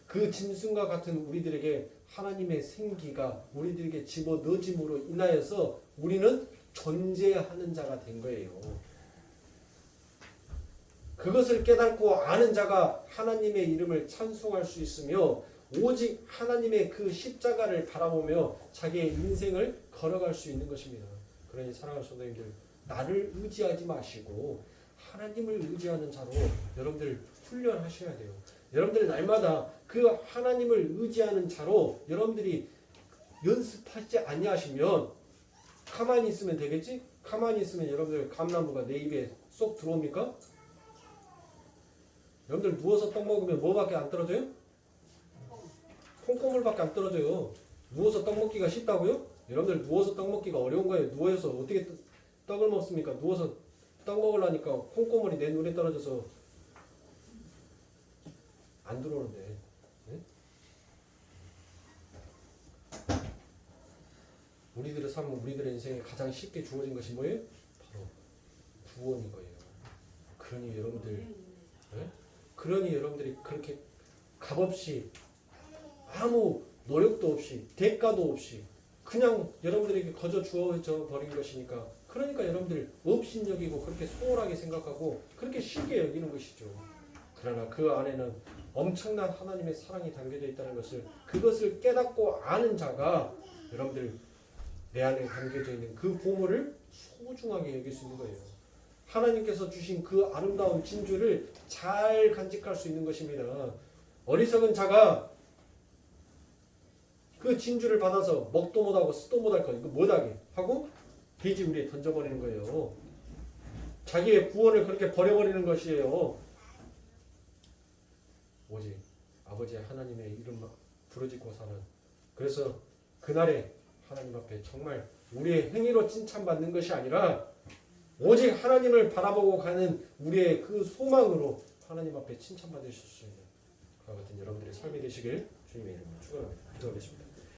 그 짐승과 같은 우리들에게 하나님의 생기가 우리들에게 집어넣어짐으로 인하여서 우리는 존재하는 자가 된 거예요. 그것을 깨닫고 아는 자가 하나님의 이름을 찬송할 수 있으며 오직 하나님의 그 십자가를 바라보며 자기의 인생을 걸어갈 수 있는 것입니다. 그러니 사랑하는 성도님들, 나를 의지하지 마시고 하나님을 의지하는 자로 여러분들 훈련하셔야 돼요. 여러분들 날마다 그 하나님을 의지하는 자로 여러분들이 연습하지 아니하시면 가만히 있으면 되겠지? 가만히 있으면 여러분들 감나무가 내 입에 쏙 들어옵니까? 여러분들 누워서 떡 먹으면 뭐밖에 안 떨어져요? 콩고물밖에 안 떨어져요. 누워서 떡 먹기가 쉽다고요? 여러분들 누워서 떡 먹기가 어려운 거예요. 누워서 어떻게 떡을 먹습니까? 누워서 떡 먹으려니까 콩고물이 내 눈에 떨어져서 안 들어오는데. 네? 우리들의 삶, 우리들의 인생에 가장 쉽게 주어진 것이 뭐예요? 바로 구원인 거예요. 그러니 여러분들, 예? 그러니 여러분들이 그렇게 값없이 아무 노력도 없이 대가도 없이 그냥 여러분들에게 거저 주어져 버린 것이니까, 그러니까 여러분들 업신여기고 그렇게 소홀하게 생각하고 그렇게 쉽게 여기는 것이죠. 그러나 그 안에는 엄청난 하나님의 사랑이 담겨져 있다는 것을, 그것을 깨닫고 아는 자가 여러분들 내 안에 담겨져 있는 그 보물을 소중하게 여길 수 있는 거예요. 하나님께서 주신 그 아름다운 진주를 잘 간직할 수 있는 것입니다. 어리석은 자가 그 진주를 받아서 먹도 못하고 쓰도 못할 거, 이거 못하게 하고 돼지우리에 던져버리는 거예요. 자기의 구원을 그렇게 버려버리는 것이에요. 오직 아버지 하나님의 이름만 부르짖고 사는, 그래서 그날에 하나님 앞에 정말 우리의 행위로 칭찬받는 것이 아니라 오직 하나님을 바라보고 가는 우리의 그 소망으로 하나님 앞에 칭찬받으실 수 있는 그와 같은 여러분들의 삶이 되시길 주님의 이름으로 축원합니다. 기도하겠습니다.